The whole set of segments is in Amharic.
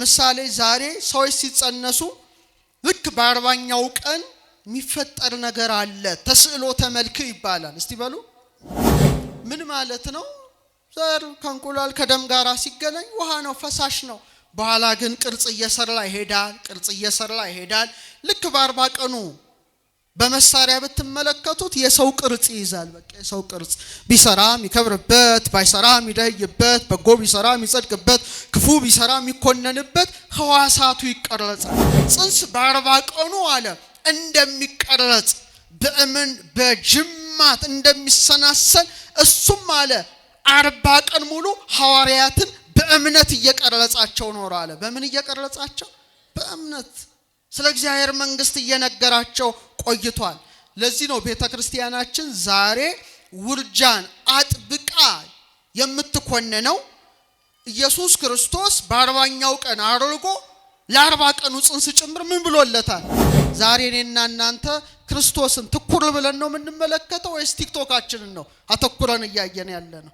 ምሳሌ ዛሬ ሰዎች ሲጸነሱ ልክ በ40ኛው ቀን የሚፈጠር ነገር አለ። ተስዕሎተ መልክ ይባላል። እስቲ በሉ ምን ማለት ነው? ዘር ከእንቁላል ከደም ጋር ሲገናኝ ውሃ ነው፣ ፈሳሽ ነው። በኋላ ግን ቅርጽ እየሰራ ይሄዳል። ልክ በ40 ቀኑ በመሳሪያ ብትመለከቱት የሰው ቅርጽ ይይዛል። በቃ የሰው ቅርጽ ቢሰራ የሚከብርበት፣ ባይሰራ የሚደይበት፣ በጎ ቢሰራ የሚጸድቅበት፣ ክፉ ቢሰራ የሚኮነንበት ህዋሳቱ ይቀረጻል። ጽንስ በ40 ቀኑ አለ እንደሚቀረጽ በጅማት እንደሚሰናሰል እሱም አለ 40 ቀን ሙሉ ሐዋርያትን በእምነት እየቀረጻቸው ኖር አለ። በምን እየቀረጻቸው? በእምነት ስለ እግዚአብሔር መንግስት እየነገራቸው ቆይቷል። ለዚህ ነው ቤተክርስቲያናችን ዛሬ ውርጃን አጥብቃ የምትኮነነው። ኢየሱስ ክርስቶስ በ40ኛው ቀን አርጎ ለ40 ቀኑ ጽንስ ጭምር ምን ብሎለታል? ዛሬ እኔና እናንተ ክርስቶስን ትኩር ብለን ነው የምንመለከተው ወይስ ቲክቶካችንን ነው አተኩረን እያየን ያለ ነው?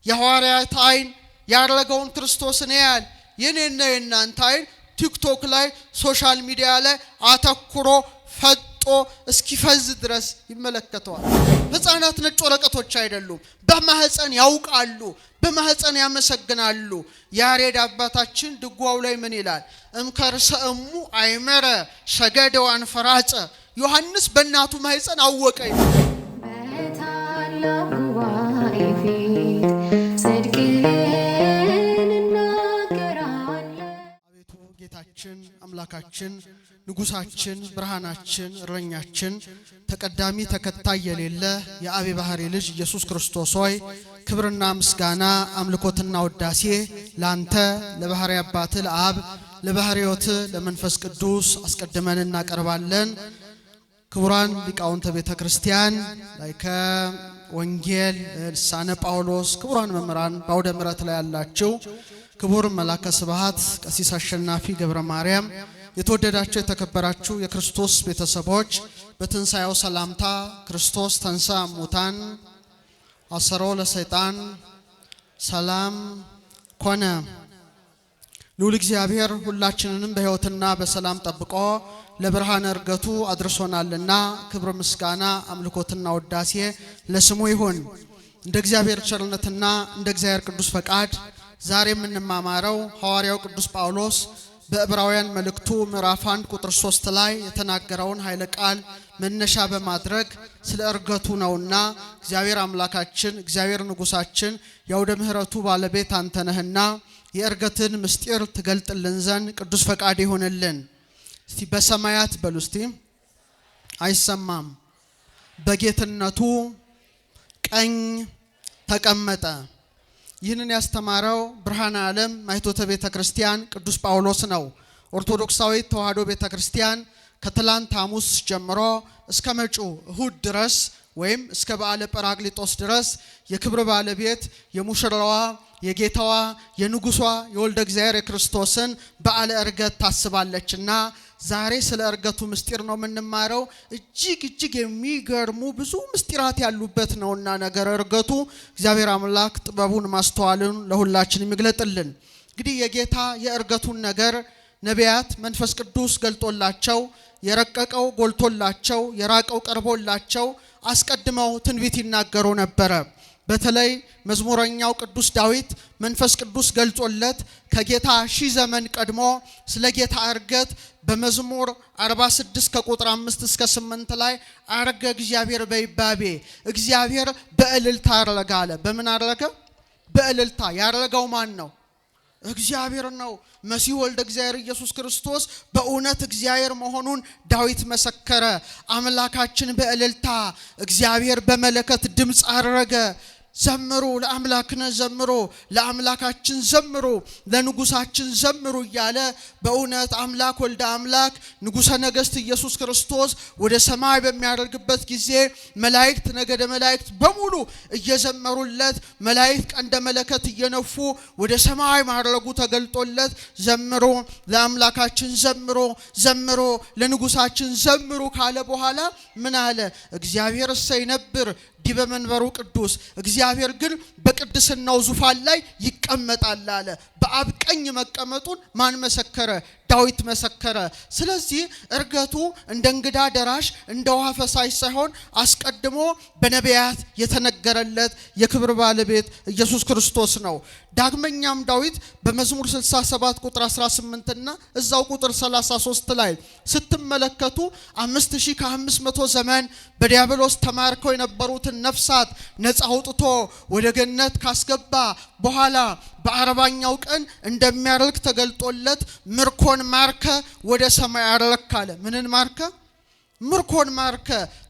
የሐዋርያት አይን ያረገውን ክርስቶስን ያያል። የኔና የናንተ አይን ቲክቶክ ላይ ሶሻል ሚዲያ ላይ አተኩሮ ፈጦ እስኪፈዝ ድረስ ይመለከተዋል። ህፃናት ነጭ ወረቀቶች አይደሉም። በማህፀን ያውቃሉ፣ በማህፀን ያመሰግናሉ። ያሬድ አባታችን ድጓው ላይ ምን ይላል? እምከርሰእሙ አይመረ ሰገደ ወአንፈራጸ። ዮሐንስ በእናቱ ማህፀን አወቀ። ጌታችን አምላካችን ንጉሳችን ብርሃናችን እረኛችን ተቀዳሚ ተከታይ የሌለ የአብ ባህሪ ልጅ ኢየሱስ ክርስቶስ ሆይ ክብርና ምስጋና አምልኮትና ወዳሴ ላንተ ለባህሪ አባት ለአብ ለባህሪ ሕይወት ለመንፈስ ቅዱስ አስቀድመን እናቀርባለን። ክቡራን ሊቃውንተ ቤተ ክርስቲያን ላይከ ወንጌል ልሳነ ጳውሎስ ክቡራን መምህራን በአውደ ምሕረት ላይ ያላችሁ ክቡር መላከ ስብሐት ቀሲስ አሸናፊ ገብረ ማርያም የተወደዳችሁ የተከበራችሁ የክርስቶስ ቤተሰቦች በትንሣኤው ሰላምታ ክርስቶስ ተንሥአ እሙታን አሰሮ ለሰይጣን ሰላም ኮነ። ልዑል እግዚአብሔር ሁላችንንም በሕይወትና በሰላም ጠብቆ ለብርሃነ ዕርገቱ አድርሶናልና ክብር ምስጋና አምልኮትና ወዳሴ ለስሙ ይሁን። እንደ እግዚአብሔር ቸርነትና እንደ እግዚአብሔር ቅዱስ ፈቃድ ዛሬ የምንማማረው ሐዋርያው ቅዱስ ጳውሎስ በዕብራውያን መልእክቱ ምዕራፍ 1 ቁጥር 3 ላይ የተናገረውን ኃይለ ቃል መነሻ በማድረግ ስለ ዕርገቱ ነውና እግዚአብሔር አምላካችን እግዚአብሔር ንጉሳችን የአውደ ምሕረቱ ባለቤት አንተ ነህና የዕርገትን ምስጢር ትገልጥልን ዘንድ ቅዱስ ፈቃድ ይሁንልን። እስቲ በሰማያት በሉ እስቲ አይሰማም። በጌትነቱ ቀኝ ተቀመጠ። ይህንን ያስተማረው ብርሃነ ዓለም ማይቶተ ቤተ ክርስቲያን ቅዱስ ጳውሎስ ነው። ኦርቶዶክሳዊት ተዋሕዶ ቤተ ክርስቲያን ከትላንት ሐሙስ ጀምሮ እስከ መጪው እሁድ ድረስ ወይም እስከ በዓለ ጰራቅሊጦስ ድረስ የክብር ባለቤት የሙሽራዋ የጌታዋ የንጉሷ የወልደ እግዚአብሔር የክርስቶስን በዓለ ዕርገት ታስባለችና ዛሬ ስለ ዕርገቱ ምስጢር ነው የምንማረው። እጅግ የሚገርሙ ብዙ ምስጢራት ያሉበት ነውና ነገር ዕርገቱ እግዚአብሔር አምላክ ጥበቡን ማስተዋልን ለሁላችን ይግለጥልን። እንግዲህ የጌታ የዕርገቱን ነገር ነቢያት መንፈስ ቅዱስ ገልጦላቸው የረቀቀው ጎልቶላቸው የራቀው ቀርቦላቸው አስቀድመው ትንቢት ይናገሩ ነበረ። በተለይ መዝሙረኛው ቅዱስ ዳዊት መንፈስ ቅዱስ ገልጾለት ከጌታ 1000 ዘመን ቀድሞ ስለ ጌታ ዕርገት በመዝሙር 46 ከቁጥር 5 እስከ 8 ላይ አረገ እግዚአብሔር በይባቤ እግዚአብሔር በእልልታ አረገ አለ። በምን አረገ? በእልልታ። ያረገው ማን ነው? እግዚአብሔር ነው። መሲህ ወልደ እግዚአብሔር ኢየሱስ ክርስቶስ በእውነት እግዚአብሔር መሆኑን ዳዊት መሰከረ። አምላካችን በእልልታ እግዚአብሔር በመለከት ድምፅ አረገ። ዘምሩ ለአምላክነ ዘምሩ፣ ለአምላካችን ዘምሩ፣ ለንጉሳችን ዘምሩ እያለ በእውነት አምላክ ወልደ አምላክ ንጉሠ ነገሥት ኢየሱስ ክርስቶስ ወደ ሰማይ በሚያደርግበት ጊዜ መላእክት ነገደ መላእክት በሙሉ እየዘመሩለት መላእክት ቀንደ መለከት እየነፉ ወደ ሰማይ ማድረጉ ተገልጦለት ዘምሩ ለአምላካችን ዘምሩ፣ ዘምሩ ለንጉሳችን ዘምሩ ካለ በኋላ ምን አለ? እግዚአብሔር እሰይ ነብር ዲበ መንበሩ ቅዱስ እግዚአብሔር ግን በቅድስናው ዙፋን ላይ ይቀመጣል አለ። በአብ ቀኝ መቀመጡን ማን መሰከረ? ዳዊት መሰከረ። ስለዚህ እርገቱ እንደ እንግዳ ደራሽ እንደ ውሃ ፈሳሽ ሳይሆን አስቀድሞ በነቢያት የተነገረለት የክብር ባለቤት ኢየሱስ ክርስቶስ ነው። ዳግመኛም ዳዊት በመዝሙር 67 ቁጥር 18 እና እዛው ቁጥር 33 ላይ ስትመለከቱ 5500 ዘመን በዲያብሎስ ተማርከው የነበሩትን ነፍሳት ነፃ አውጥቶ ወደ ገነት ካስገባ በኋላ በ40ኛው ቀን እንደሚያርግ ተገልጦለት ምርኮን ማርከ ወደ ሰማይ አረለክ አለ። ምንን ማርከ? ምርኮን ማርከ።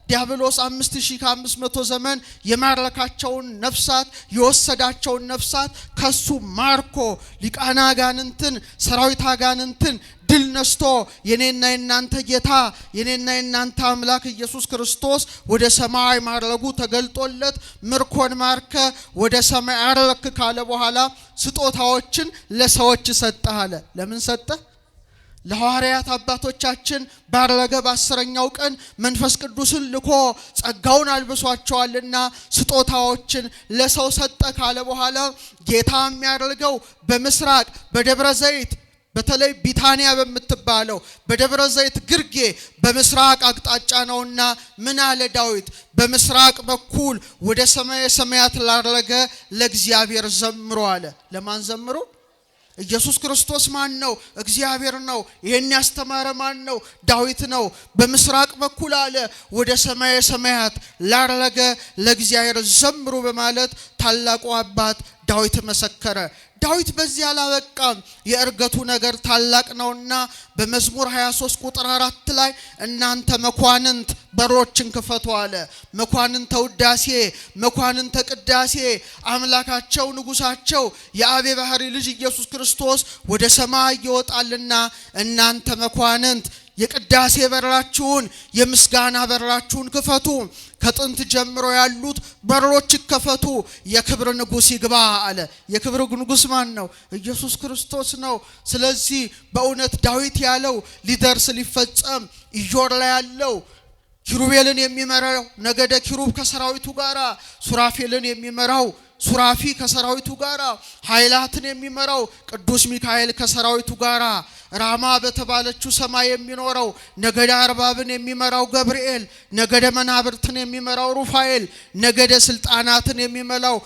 ዲያብሎስ 5500 ዘመን የማረካቸውን ነፍሳት የወሰዳቸውን ነፍሳት ከሱ ማርኮ ሊቃና አጋንንትን ሰራዊት አጋንንትን ድል ነስቶ የኔና የናንተ ጌታ የኔና የናንተ አምላክ ኢየሱስ ክርስቶስ ወደ ሰማይ ማረጉ ተገልጦለት ምርኮን ማርከ ወደ ሰማይ አረለክ ካለ በኋላ ስጦታዎችን ለሰዎች ሰጠ አለ። ለምን ሰጠ? ለሐዋርያት አባቶቻችን ባረገ በ10ኛው ቀን መንፈስ ቅዱስን ልኮ ጸጋውን አልብሷቸዋልና ስጦታዎችን ለሰው ሰጠ ካለ በኋላ ጌታ የሚያደርገው በምስራቅ በደብረ ዘይት በተለይ ቢታንያ በምትባለው በደብረ ዘይት ግርጌ በምስራቅ አቅጣጫ ነውና ምን አለ ዳዊት? በምስራቅ በኩል ወደ ሰማየ ሰማያት ላረገ ለእግዚአብሔር ዘምሮ አለ። ለማን ዘምሮ? ኢየሱስ ክርስቶስ ማን ነው? እግዚአብሔር ነው። ይሄን ያስተማረ ማን ነው? ዳዊት ነው። በምስራቅ በኩል አለ ወደ ሰማየ ሰማያት ላረገ ለእግዚአብሔር ዘምሩ በማለት ታላቁ አባት ዳዊት መሰከረ። ዳዊት በዚህ አላበቃም። የእርገቱ ነገር ታላቅ ነውና በመዝሙር 23 ቁጥር 4 ላይ እናንተ መኳንንት በሮችን ክፈቱ አለ። መኳንንተ ውዳሴ መኳንንተ ቅዳሴ አምላካቸው ንጉሳቸው የአብ ባህሪ ልጅ ኢየሱስ ክርስቶስ ወደ ሰማይ ይወጣልና እናንተ መኳንንት የቅዳሴ በራችሁን የምስጋና በራችሁን ክፈቱ። ከጥንት ጀምሮ ያሉት በሮች ይከፈቱ፣ የክብር ንጉስ ይግባ አለ። የክብር ንጉስ ማን ነው? ኢየሱስ ክርስቶስ ነው። ስለዚህ በእውነት ዳዊት ያለው ሊደርስ ሊፈጸም ኢዮር ላይ ያለው ኪሩቤልን የሚመራው ነገደ ኪሩብ ከሰራዊቱ ጋራ ሱራፌልን የሚመራው ሱራፊ ከሰራዊቱ ጋራ ኃይላትን የሚመራው ቅዱስ ሚካኤል ከሰራዊቱ ጋራ ራማ በተባለችው ሰማይ የሚኖረው ነገደ አርባብን የሚመራው ገብርኤል ነገደ መናብርትን የሚመራው ሩፋኤል ነገደ ስልጣናትን የሚመራው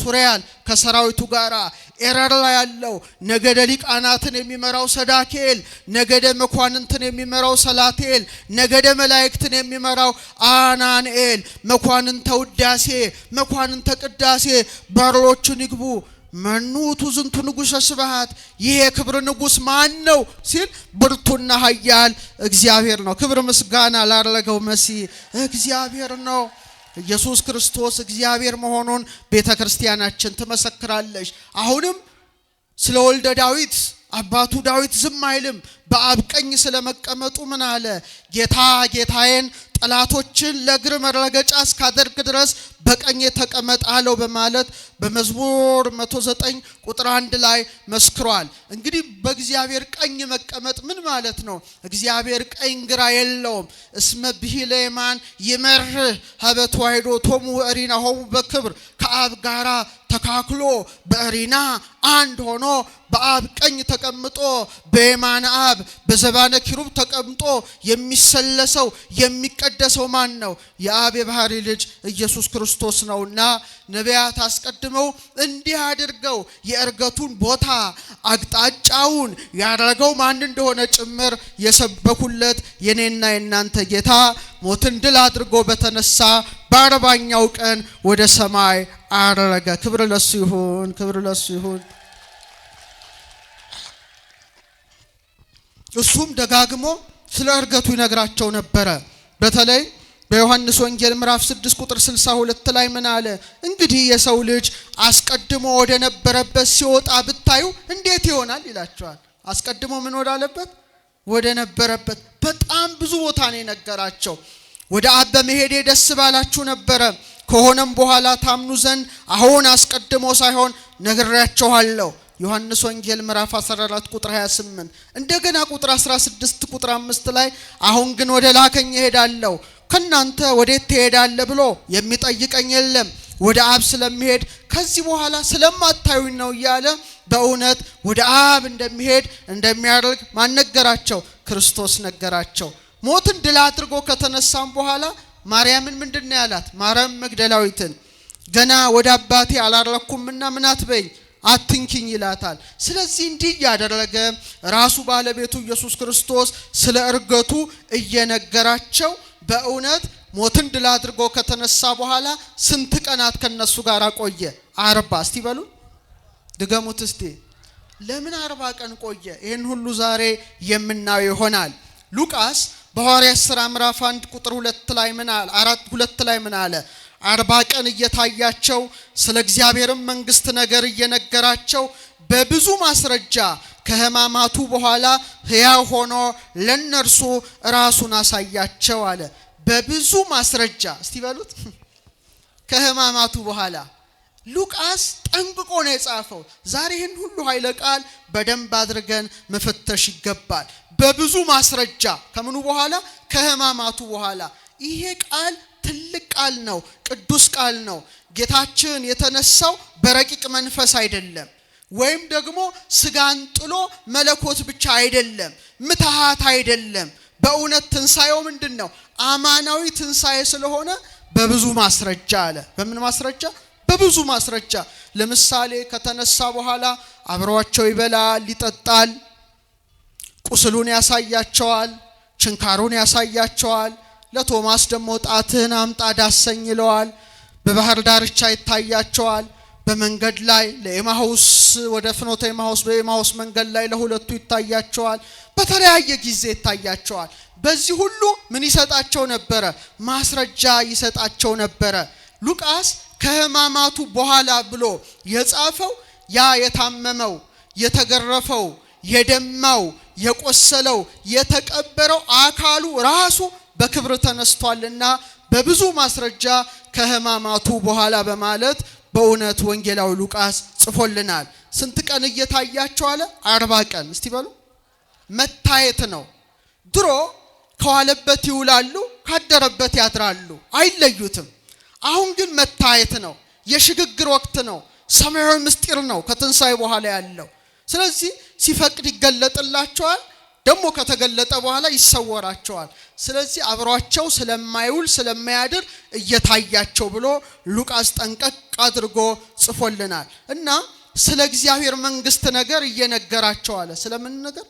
ሱሪያል ከሰራዊቱ ጋራ ኤረር ላይ ያለው ነገደ ሊቃናትን የሚመራው ሰዳኬል ነገደ መኳንንትን የሚመራው ሰላቴል ነገደ መላእክትን የሚመራው አናንኤል መኳንንተ ውዳሴ መኳንንተ ቅዳሴ በሮቹን ይግቡ። መኑቱ ዝንቱ ንጉሠ ስብሐት ይሄ ክብር ንጉስ ማን ነው ሲል ብርቱና ኃያል እግዚአብሔር ነው። ክብር ምስጋና ላረገው መሲህ እግዚአብሔር ነው። ኢየሱስ ክርስቶስ እግዚአብሔር መሆኑን ቤተክርስቲያናችን ትመሰክራለች። አሁንም ስለ ወልደ ዳዊት አባቱ ዳዊት ዝም አይልም። በአብ ቀኝ ስለመቀመጡ ምን አለ? ጌታ ጌታዬን ጠላቶችን ለእግር መረገጫ እስካደርግ ድረስ በቀኝ ተቀመጥ አለው በማለት በመዝሙር 109 ቁጥር 1 ላይ መስክሯል። እንግዲህ በእግዚአብሔር ቀኝ መቀመጥ ምን ማለት ነው? እግዚአብሔር ቀኝ ግራ የለውም። እስመ ብሂለ የማን ይመርህ ሀበቱ አይዶ ቶሙ እሪና ሆሙ በክብር ከአብ ጋራ ተካክሎ በእሪና አንድ ሆኖ በአብ ቀኝ ተቀምጦ በየማነ አብ በዘባነ ኪሩብ ተቀምጦ የሚሰለሰው የሚቀደሰው ማን ነው? የአብ ባህሪ ልጅ ኢየሱስ ክርስቶስ ነውና ነቢያት አስቀድመው እንዲህ አድርገው የእርገቱን ቦታ አቅጣጫውን ያደረገው ማን እንደሆነ ጭምር የሰበኩለት የኔና የናንተ ጌታ ሞትን ድል አድርጎ በተነሳ በ40ኛው ቀን ወደ ሰማይ አረገ። ክብር ለሱ ይሁን፣ ክብር ለሱ ይሁን። እሱም ደጋግሞ ስለ እርገቱ ይነግራቸው ነበረ። በተለይ በዮሐንስ ወንጌል ምዕራፍ 6 ቁጥር 62 ላይ ምን አለ? እንግዲህ የሰው ልጅ አስቀድሞ ወደ ነበረበት ሲወጣ ብታዩ እንዴት ይሆናል ይላቸዋል። አስቀድሞ ምን ወዳለበት? ወደ ነበረበት። በጣም ብዙ ቦታ ነው የነገራቸው። ወደ አብ በመሄዴ ደስ ባላችሁ ነበረ፣ ከሆነም በኋላ ታምኑ ዘንድ አሁን አስቀድሞ ሳይሆን ነግሬያችኋለሁ። ዮሐንስ ወንጌል ምዕራፍ 14 ቁጥር 28 እንደገና ቁጥር 16 ቁጥር 5 ላይ አሁን ግን ወደ ላከኝ እሄዳለሁ ከናንተ ወዴት ትሄዳለህ ብሎ የሚጠይቀኝ የለም፣ ወደ አብ ስለሚሄድ ከዚህ በኋላ ስለማታዩኝ ነው እያለ በእውነት ወደ አብ እንደሚሄድ እንደሚያደርግ ማን ነገራቸው? ክርስቶስ ነገራቸው። ሞትን ድል አድርጎ ከተነሳም በኋላ ማርያምን ምንድነው ያላት? ማርያም መግደላዊትን ገና ወደ አባቴ አላረኩምና ምን አትበኝ አትንኪኝ ይላታል። ስለዚህ እንዲህ ያደረገ ራሱ ባለቤቱ ኢየሱስ ክርስቶስ ስለ እርገቱ እየነገራቸው በእውነት ሞትን ድል አድርጎ ከተነሳ በኋላ ስንት ቀናት ከነሱ ጋር ቆየ? 40 እስቲ በሉ ድገሙት እስቲ። ለምን 40 ቀን ቆየ? ይሄን ሁሉ ዛሬ የምናየው ይሆናል። ሉቃስ በሐዋርያት ሥራ ምዕራፍ 1 ቁጥር 2 ላይ ምን አለ? 4:2 ላይ ምን አለ? 40 ቀን እየታያቸው ስለ እግዚአብሔር መንግስት ነገር እየነገራቸው በብዙ ማስረጃ ከሕማማቱ በኋላ ሕያው ሆኖ ለነርሱ ራሱን አሳያቸው አለ። በብዙ ማስረጃ እስቲ በሉት ከሕማማቱ በኋላ ሉቃስ ጠንቅቆ ነው የጻፈው። ዛሬ ይህን ሁሉ ኃይለ ቃል በደንብ አድርገን መፈተሽ ይገባል። በብዙ ማስረጃ ከምኑ በኋላ? ከሕማማቱ በኋላ። ይሄ ቃል ትልቅ ቃል ነው፣ ቅዱስ ቃል ነው። ጌታችን የተነሳው በረቂቅ መንፈስ አይደለም፣ ወይም ደግሞ ስጋን ጥሎ መለኮት ብቻ አይደለም፣ ምትሃት አይደለም። በእውነት ትንሳኤው ምንድነው? አማናዊ ትንሳኤ ስለሆነ በብዙ ማስረጃ አለ። በምን ማስረጃ? በብዙ ማስረጃ። ለምሳሌ ከተነሳ በኋላ አብሯቸው ይበላል፣ ይጠጣል፣ ቁስሉን ያሳያቸዋል፣ ችንካሩን ያሳያቸዋል። ለቶማስ ደግሞ ጣትህን አምጣ ዳሰኝ ይለዋል። በባህር ዳርቻ ይታያቸዋል። በመንገድ ላይ ለኤማሁስ ወደ ፍኖተ ኤማሁስ በኤማሁስ መንገድ ላይ ለሁለቱ ይታያቸዋል። በተለያየ ጊዜ ይታያቸዋል። በዚህ ሁሉ ምን ይሰጣቸው ነበረ? ማስረጃ ይሰጣቸው ነበረ። ሉቃስ ከሕማማቱ በኋላ ብሎ የጻፈው ያ የታመመው፣ የተገረፈው፣ የደማው፣ የቆሰለው፣ የተቀበረው አካሉ ራሱ በክብር ተነስቷልና በብዙ ማስረጃ ከሕማማቱ በኋላ በማለት በእውነት ወንጌላዊ ሉቃስ ጽፎልናል። ስንት ቀን እየታያቸው አለ? 40 ቀን። እስቲ በሉ መታየት ነው። ድሮ ከዋለበት ይውላሉ፣ ካደረበት ያድራሉ፣ አይለዩትም። አሁን ግን መታየት ነው። የሽግግር ወቅት ነው። ሰማያዊ ምስጢር ነው ከትንሳኤ በኋላ ያለው። ስለዚህ ሲፈቅድ ይገለጥላቸዋል፣ ደግሞ ከተገለጠ በኋላ ይሰወራቸዋል። ስለዚህ አብሯቸው ስለማይውል ስለማያድር እየታያቸው ብሎ ሉቃስ ጠንቀቅ አድርጎ ጽፎልናል። እና ስለ እግዚአብሔር መንግስት ነገር እየነገራቸው አለ። ስለምን ነገር?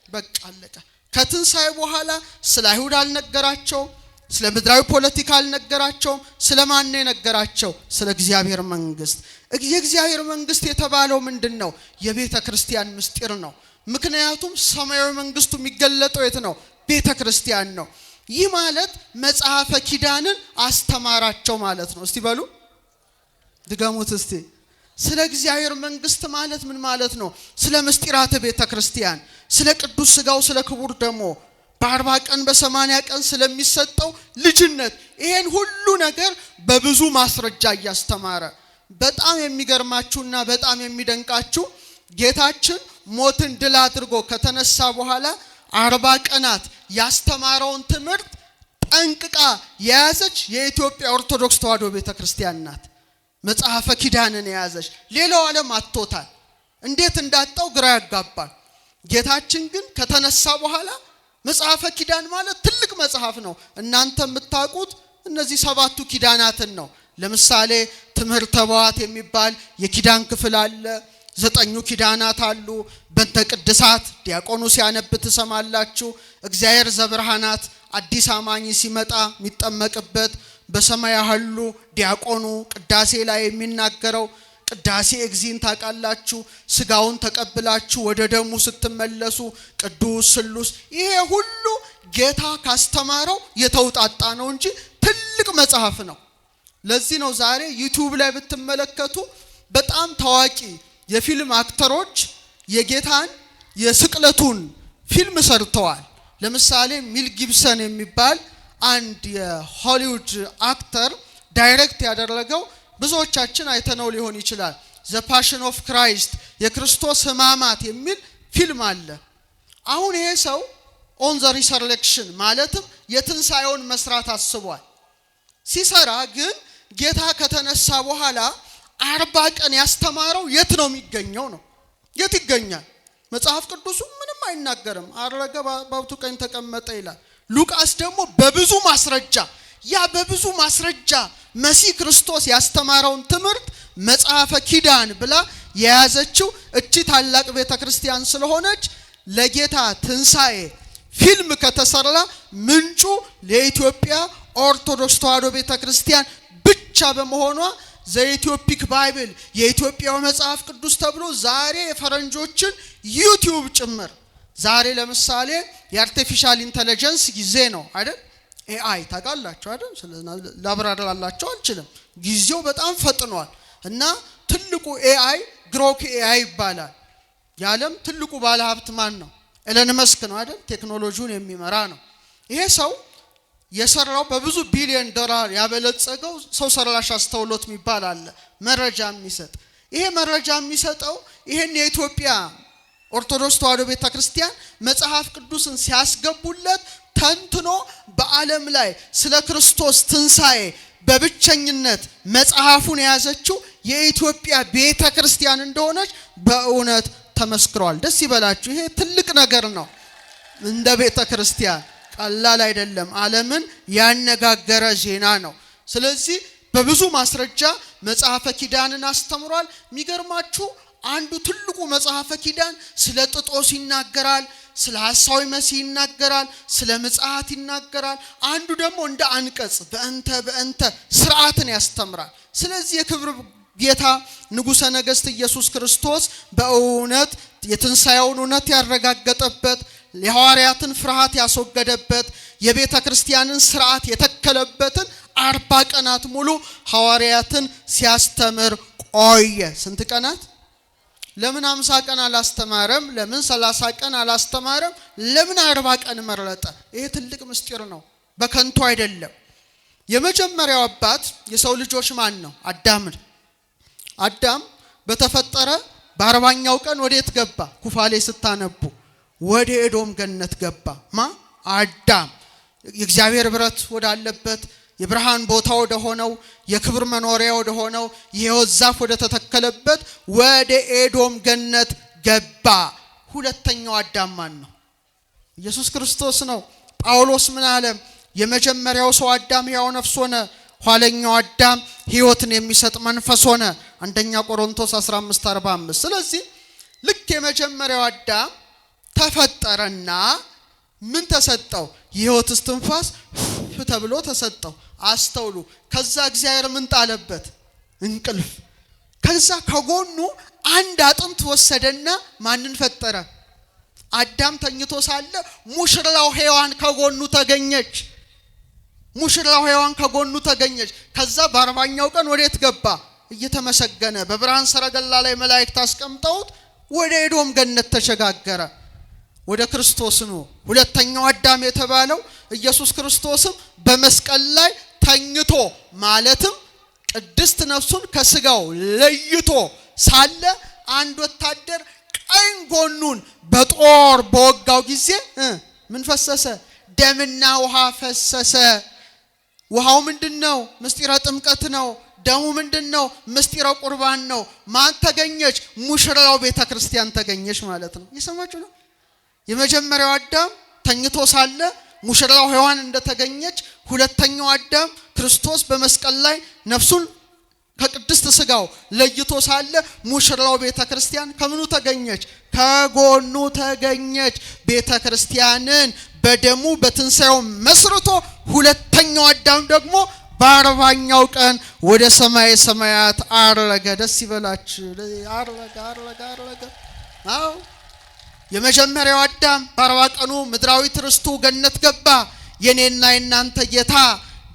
በቃ አለቀ። ከትንሳኤ በኋላ ስለ አይሁድ አልነገራቸው፣ ስለ ምድራዊ ፖለቲካ አልነገራቸው። ስለማን ነው የነገራቸው? ስለ እግዚአብሔር መንግስት። የእግዚአብሔር መንግስት የተባለው ምንድነው? የቤተ ክርስቲያን ምስጢር ነው። ምክንያቱም ሰማያዊ መንግስቱ የሚገለጠው የት ነው? ቤተ ክርስቲያን ነው። ይህ ማለት መጽሐፈ ኪዳንን አስተማራቸው ማለት ነው። እስቲ በሉ ድገሙት እስቲ። ስለ እግዚአብሔር መንግስት ማለት ምን ማለት ነው? ስለ ምስጢራተ ቤተ ክርስቲያን፣ ስለ ቅዱስ ስጋው፣ ስለ ክቡር ደሙ፣ በ40 ቀን በ80 ቀን ስለሚሰጠው ልጅነት፣ ይሄን ሁሉ ነገር በብዙ ማስረጃ እያስተማረ በጣም የሚገርማችሁና በጣም የሚደንቃችሁ ጌታችን ሞትን ድል አድርጎ ከተነሳ በኋላ 40 ቀናት ያስተማረውን ትምህርት ጠንቅቃ የያዘች የኢትዮጵያ ኦርቶዶክስ ተዋሕዶ ቤተክርስቲያን ናት። መጽሐፈ ኪዳንን የያዘች። ሌላው ዓለም አጥቶታል። እንዴት እንዳጣው ግራ ያጋባል። ጌታችን ግን ከተነሳ በኋላ መጽሐፈ ኪዳን ማለት ትልቅ መጽሐፍ ነው። እናንተ የምታውቁት እነዚህ 7ቱ ኪዳናትን ነው። ለምሳሌ ትምህርተ ኅቡዓት የሚባል የኪዳን ክፍል አለ። 9 ኪዳናት አሉ። በእንተ ቅድሳት ዲያቆኑ ሲያነብ ትሰማላችሁ። እግዚአብሔር ዘብርሃናት አዲስ አማኝ ሲመጣ የሚጠመቅበት፣ በሰማይ ያሉ ዲያቆኑ ቅዳሴ ላይ የሚናገረው ቅዳሴ እግዚእን ታውቃላችሁ። ስጋውን ተቀብላችሁ ወደ ደሙ ስትመለሱ ቅዱስ ስሉስ። ይሄ ሁሉ ጌታ ካስተማረው የተውጣጣ ነው እንጂ ትልቅ መጽሐፍ ነው። ለዚህ ነው ዛሬ ዩቲዩብ ላይ ብትመለከቱ በጣም ታዋቂ የፊልም አክተሮች የጌታን የስቅለቱን ፊልም ሰርተዋል። ለምሳሌ ሚል ጊብሰን የሚባል አንድ የሆሊውድ አክተር ዳይሬክት ያደረገው ብዙዎቻችን አይተነው ሊሆን ይችላል። ዘ ፓሽን ኦፍ ክራይስት፣ የክርስቶስ ሕማማት የሚል ፊልም አለ። አሁን ይሄ ሰው ኦን ዘ ሪሰሬክሽን ማለትም የትንሳኤውን መስራት አስቧል። ሲሰራ ግን ጌታ ከተነሳ በኋላ 40 ቀን ያስተማረው የት ነው የሚገኘው ነው? የት ይገኛል? መጽሐፍ ቅዱሱ ምንም አይናገርም። አረገ በአባቱ ቀኝ ተቀመጠ ይላል። ሉቃስ ደግሞ በብዙ ማስረጃ መሲህ ክርስቶስ ያስተማረውን ትምህርት መጽሐፈ ኪዳን ብላ የያዘችው እቺ ታላቅ ቤተክርስቲያን ስለሆነች ለጌታ ትንሳኤ ፊልም ከተሰራ ምንጩ ለኢትዮጵያ ኦርቶዶክስ ተዋሕዶ ቤተክርስቲያን ብቻ በመሆኗ ዘኢትዮፒክ ባይብል የኢትዮጵያው መጽሐፍ ቅዱስ ተብሎ ዛሬ የፈረንጆችን ዩቲዩብ ጭምር ዛሬ ለምሳሌ የአርቲፊሻል ኢንተለጀንስ ጊዜ ነው አይደል? ኤአይ ታውቃላችሁ አይደል? ስለዚህ ላብራራላችሁ አልችልም። ጊዜው በጣም ፈጥኗል እና ትልቁ ኤአይ ግሮክ ኤአይ ይባላል። የዓለም ትልቁ ባለሀብት ማን ነው? ኤለን መስክ ነው አይደል? ቴክኖሎጂውን የሚመራ ነው። ይሄ ሰው የሰራው በብዙ ቢሊዮን ዶላር ያበለጸገው ሰው ሰራሽ አስተውሎት የሚባል አለ፣ መረጃ የሚሰጥ። ይሄ መረጃ የሚሰጠው ይሄን የኢትዮጵያ ኦርቶዶክስ ተዋሕዶ ቤተክርስቲያን መጽሐፍ ቅዱስን ሲያስገቡለት ተንትኖ በዓለም ላይ ስለ ክርስቶስ ትንሳኤ በብቸኝነት መጽሐፉን የያዘችው የኢትዮጵያ ቤተክርስቲያን እንደሆነች በእውነት ተመስክሯል። ደስ ይበላችሁ። ይሄ ትልቅ ነገር ነው። እንደ ቤተክርስቲያን ቀላል አይደለም። ዓለምን ያነጋገረ ዜና ነው። ስለዚህ በብዙ ማስረጃ መጽሐፈ ኪዳንን አስተምሯል። የሚገርማችሁ አንዱ ትልቁ መጽሐፈ ኪዳን ስለ ጥጦስ ይናገራል፣ ስለ ሐሳዊ መሲህ ይናገራል፣ ስለ ምጽአት ይናገራል። አንዱ ደግሞ እንደ አንቀጽ በእንተ ስርዓትን ያስተምራል። ስለዚህ የክብር ጌታ ንጉሠ ነገሥት ኢየሱስ ክርስቶስ በእውነት የትንሳኤውን እውነት ያረጋገጠበት፣ የሐዋርያትን ፍርሃት ያስወገደበት፣ የቤተ ክርስቲያንን ስርዓት የተከለበትን 40 ቀናት ሙሉ ሐዋርያትን ሲያስተምር ቆየ። ስንት ቀናት? ለምን 50 ቀን አላስተማረም? ለምን 30 ቀን አላስተማረም? ለምን 40 ቀን መረጠ? ይሄ ትልቅ ምስጢር ነው። በከንቱ አይደለም። የመጀመሪያው አባት የሰው ልጆች ማን ነው? አዳም። አዳም በተፈጠረ በ40ኛው ቀን ወዴት ገባ? ኩፋሌ ስታነቡ ወደ ኤዶም ገነት ገባ። አዳም የእግዚአብሔር ብረት ወዳለበት የብርሃን ቦታ ወደ ሆነው የክብር መኖሪያ ወደ ሆነው የሕይወት ዛፍ ወደ ተተከለበት ወደ ኤዶም ገነት ገባ። ሁለተኛው አዳም ማን ነው? ኢየሱስ ክርስቶስ ነው። ጳውሎስ ምን አለ? የመጀመሪያው ሰው አዳም ሕያው ነፍስ ሆነ፣ ኋለኛው አዳም ሕይወትን የሚሰጥ መንፈስ ሆነ። አንደኛ ቆሮንቶስ 15:45። ስለዚህ ልክ የመጀመሪያው አዳም ተፈጠረና ምን ተሰጠው? የሕይወት እስትንፋስ ተብሎ ተሰጠው። አስተውሉ። ከዛ እግዚአብሔር ምን ጣለበት? እንቅልፍ። ከዛ ከጎኑ አንድ አጥንት ወሰደና ማንን ፈጠረ? አዳም ተኝቶ ሳለ ሙሽራው ሔዋን ከጎኑ ተገኘች። ከዛ በ40ኛው ቀን ወዴት ገባ? እየተመሰገነ በብርሃን ሰረገላ ላይ መላእክት አስቀምጠውት ወደ ኤዶም ገነት ተሸጋገረ። ወደ ክርስቶስ ነው። ሁለተኛው አዳም የተባለው ኢየሱስ ክርስቶስም በመስቀል ላይ ተኝቶ ማለትም ቅድስት ነፍሱን ከስጋው ለይቶ ሳለ አንድ ወታደር ቀኝ ጎኑን በጦር በወጋው ጊዜ ምን ፈሰሰ? ደምና ውሃ ፈሰሰ። ውሃው ምንድነው? ምስጢረ ጥምቀት ነው። ደሙ ምንድነው? ምስጢረ ቁርባን ነው። ማን ተገኘች? ሙሽራው ቤተክርስቲያን ተገኘች ማለት ነው። ይሰማችሁ ነው። የመጀመሪያው አዳም ተኝቶ ሳለ ሙሽራው ሔዋን እንደተገኘች፣ ሁለተኛው አዳም ክርስቶስ በመስቀል ላይ ነፍሱን ከቅድስት ስጋው ለይቶ ሳለ ሙሽራው ቤተክርስቲያን ከምኑ ተገኘች? ከጎኑ ተገኘች። ቤተክርስቲያንን በደሙ በትንሳኤው መስርቶ ሁለተኛው አዳም ደግሞ በ40ኛው ቀን ወደ ሰማይ ሰማያት አረገ። ደስ ይበላችሁ። አረገ። አዎ የመጀመሪያው አዳም በ40 ቀኑ ምድራዊት ርስቱ ገነት ገባ። የኔና የናንተ ጌታ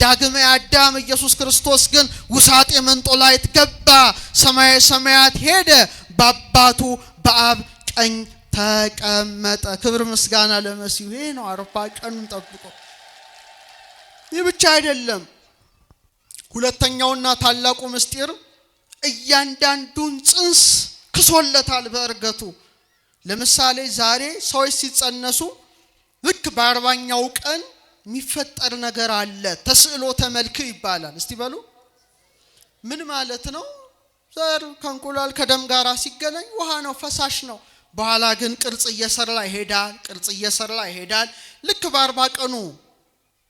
ዳግማዊ አዳም ኢየሱስ ክርስቶስ ግን ውሳጤ መንጦላይት ገባ። ሰማይ ሰማያት ሄደ። በአባቱ በአብ ቀኝ ተቀመጠ። ክብር ምስጋና ለመሲሁ። ይሄ ነው 40 ቀኑን ጠብቆ። ይህ ብቻ አይደለም። ሁለተኛውና ታላቁ ምስጢር እያንዳንዱን ጽንስ ክሶለታል በእርገቱ። ለምሳሌ ዛሬ ሰዎች ሲጸነሱ ልክ በ40ኛው ቀን የሚፈጠር ነገር አለ። ተስዕሎተ መልክ ይባላል። እስቲ በሉ ምን ማለት ነው? ዘር ከእንቁላል ከደም ጋር ሲገናኝ ውሃ ነው፣ ፈሳሽ ነው። በኋላ ግን ቅርጽ እየሰራ ይሄዳል። ልክ በ40 ቀኑ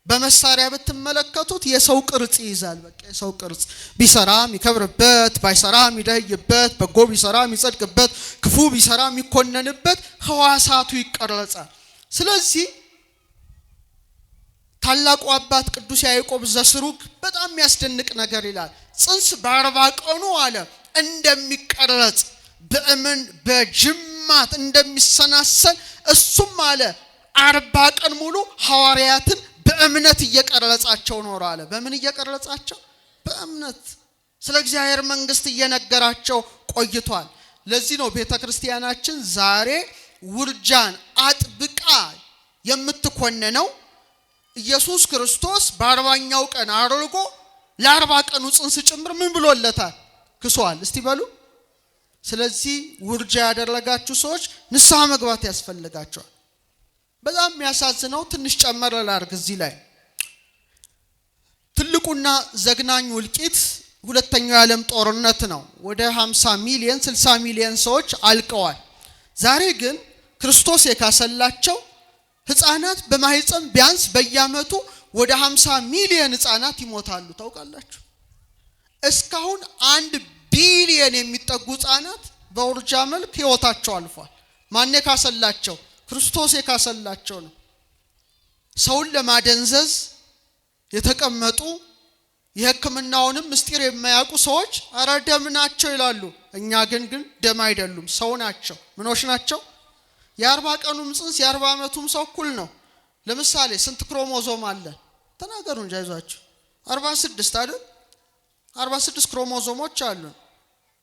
በመሳሪያ ብትመለከቱት የሰው ቅርጽ ይይዛል። በቃ የሰው ቅርጽ ቢሰራ የሚከብርበት፣ ባይሰራ የሚደህይበት፣ በጎ ቢሰራ የሚጸድቅበት፣ ክፉ ቢሰራ የሚኮነንበት ሕዋሳቱ ይቀረጻል። ስለዚህ ታላቁ አባት ቅዱስ ያዕቆብ ዘስሩግ በጣም የሚያስደንቅ ነገር ይላል። ጽንስ በ40 ቀኑ አለ እንደሚቀረጽ በእምን በጅማት እንደሚሰናሰል እሱም አለ 40 ቀን ሙሉ ሐዋርያትን በእምነት እየቀረጻቸው ኖር አለ። በምን እየቀረጻቸው? በእምነት ስለ እግዚአብሔር መንግስት እየነገራቸው ቆይቷል። ለዚህ ነው ቤተክርስቲያናችን ዛሬ ውርጃን አጥብቃ የምትኮነነው። ኢየሱስ ክርስቶስ በ40ኛው ቀን አርጎ ለ40 ቀኑ ጽንስ ጭምር ምን ብሎለታል? ክሷል። እስቲ በሉ። ስለዚህ ውርጃ ያደረጋችሁ ሰዎች ንስሐ መግባት ያስፈልጋቸዋል። በጣም የሚያሳዝነው ትንሽ ጨመር ላድርግ እዚህ ላይ ትልቁና ዘግናኙ እልቂት ሁለተኛው የዓለም ጦርነት ነው። ወደ 50 ሚሊዮን 60 ሚሊዮን ሰዎች አልቀዋል። ዛሬ ግን ክርስቶስ የካሰላቸው ህፃናት በማህፀን ቢያንስ በየዓመቱ ወደ 50 ሚሊዮን ህፃናት ይሞታሉ። ታውቃላችሁ? እስካሁን 1 ቢሊዮን የሚጠጉ ህፃናት በውርጃ መልክ ህይወታቸው አልፏል። ማን የካሰላቸው? ክርስቶስ የካሰላቸው ነው። ሰውን ለማደንዘዝ የተቀመጡ የሕክምናውንም ምስጢር የማያውቁ ሰዎች አረ ደም ናቸው ይላሉ። እኛ ግን ደም አይደሉም፣ ሰው ናቸው። ምኖች ናቸው? የ40 ቀኑም ጽንስ የ40 ዓመቱም ሰው እኩል ነው። ለምሳሌ ስንት ክሮሞዞም አለ? ተናገሩ እንጂ አይዟችሁ። 46 አይደል? 46 ክሮሞዞሞች አሉ።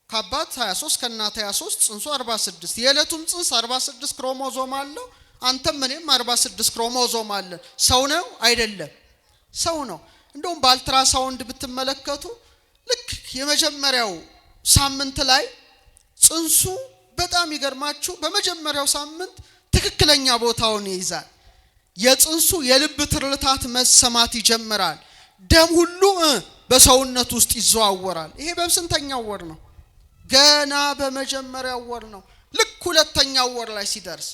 ከአባት 23 ከእናት 23 ጽንሱ 46። የዕለቱም ጽንስ 46 ክሮሞዞም አለው። አንተም እኔም 46 ክሮሞዞም አለ። ሰው ነው አይደለም? ሰው ነው። እንደውም በአልትራሳውንድ ብትመለከቱ ልክ የመጀመሪያው ሳምንት ላይ ጽንሱ በጣም ይገርማችሁ በመጀመሪያው ሳምንት ትክክለኛ ቦታውን ይይዛል። የጽንሱ የልብ ትርታት መሰማት ይጀምራል። ደም ሁሉ በሰውነት ውስጥ ይዘዋወራል። ይሄ በስንተኛው ወር ነው? ገና በመጀመሪያው ወር ነው። ልክ ሁለተኛው ወር ላይ ሲደርስ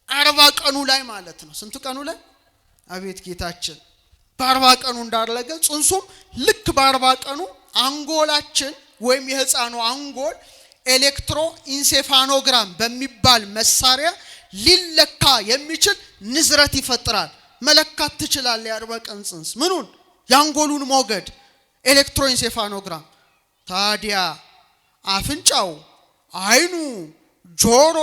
40 ቀኑ ላይ ማለት ነው። ስንቱ ቀኑ ላይ? አቤት ጌታችን በ40 ቀኑ እንዳረገ ጽንሱም ልክ በ40 ቀኑ አንጎላችን ወይም የህፃኑ አንጎል ኤሌክትሮኢንሴፋኖግራም በሚባል መሳሪያ ሊለካ የሚችል ንዝረት ይፈጥራል። መለካት ትችላል። የ40 ቀን ጽንስ ምኑን? የአንጎሉን ሞገድ ኤሌክትሮኢንሴፋኖግራም። ታዲያ አፍንጫው፣ አይኑ፣ ጆሮ፣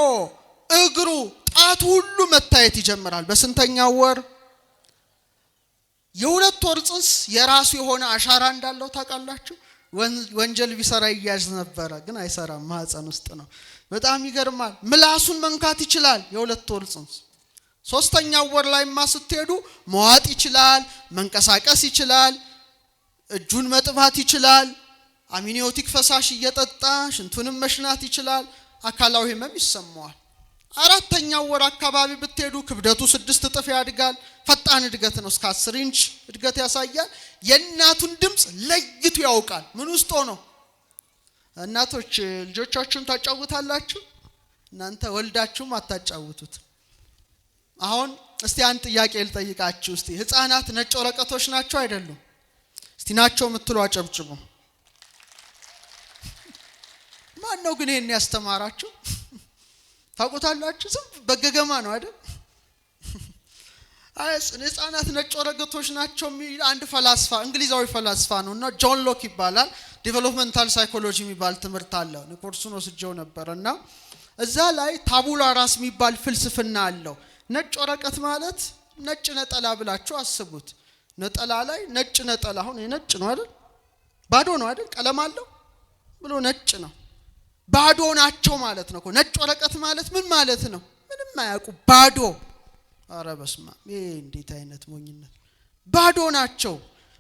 እግሩ፣ ጣቱ ሁሉ መታየት ይጀምራል። በስንተኛው ወር? የ2 ወር ጽንስ የራሱ የሆነ አሻራ እንዳለው ታውቃላችሁ? ወንጀል ቢሰራ ይያዝ ነበረ፣ ግን አይሰራም። ማህፀን ውስጥ ነው። በጣም ይገርማል። ምላሱን መንካት ይችላል። የ2 ወር ጽንስ 3ኛው ወር ላይማ ስትሄዱ መዋጥ ይችላል፣ መንቀሳቀስ ይችላል፣ እጁን መጥባት ይችላል፣ አሚኒዮቲክ ፈሳሽ እየጠጣ ሽንቱንም መሽናት ይችላል። አካላዊ ህመም ይሰማዋል። 4ኛው ወር አካባቢ ብትሄዱ ክብደቱ 6 እጥፍ ያድጋል። ፈጣን እድገት ነው። እስከ 10 ኢንች እድገት ያሳያል። የእናቱን ድምጽ ለይቶ ያውቃል። ምን ውስጥ ሆኖ? እናቶች ልጆቻችሁን ታጫውታላችሁ? እናንተ ወልዳችሁም አታጫውቱት። አሁን እስቲ አንድ ጥያቄ ልጠይቃችሁ። እስቲ ህፃናት ነጭ ወረቀቶች ናቸው አይደሉም? እስቲ ናቸው የምትሉ አጨብጭቡ። ማን ነው ግን ይሄን ያስተማራችሁ? ታውቁታላችሁ? ዝም በገገማ ነው አይደል? ህፃናት ነጭ ወረቀቶች ናቸው የሚል አንድ ፈላስፋ እንግሊዛዊ ፈላስፋ ነውና ጆን ሎክ ይባላል። ዴቨሎፕመንታል ሳይኮሎጂ የሚባል ትምህርት አለው። ኮርሱን ወስጄው ነበርና እዛ ላይ ታቡላ ራስ የሚባል ፍልስፍና አለው። ነጭ ወረቀት ማለት ነጭ ነጠላ ብላችሁ አስቡት። ነጠላ ላይ ነጭ ነጠላ አሁን ነጭ ነው አይደል? ባዶ ነው አይደል? ቀለም አለው ብሎ ነጭ ነው። ባዶ ናቸው ማለት ነው። ነጭ ወረቀት ማለት ምን ማለት ነው? ምንም አያውቁ ባዶ። አረ በስማ ይሄ እንዴት አይነት ሞኝነት! ባዶ ናቸው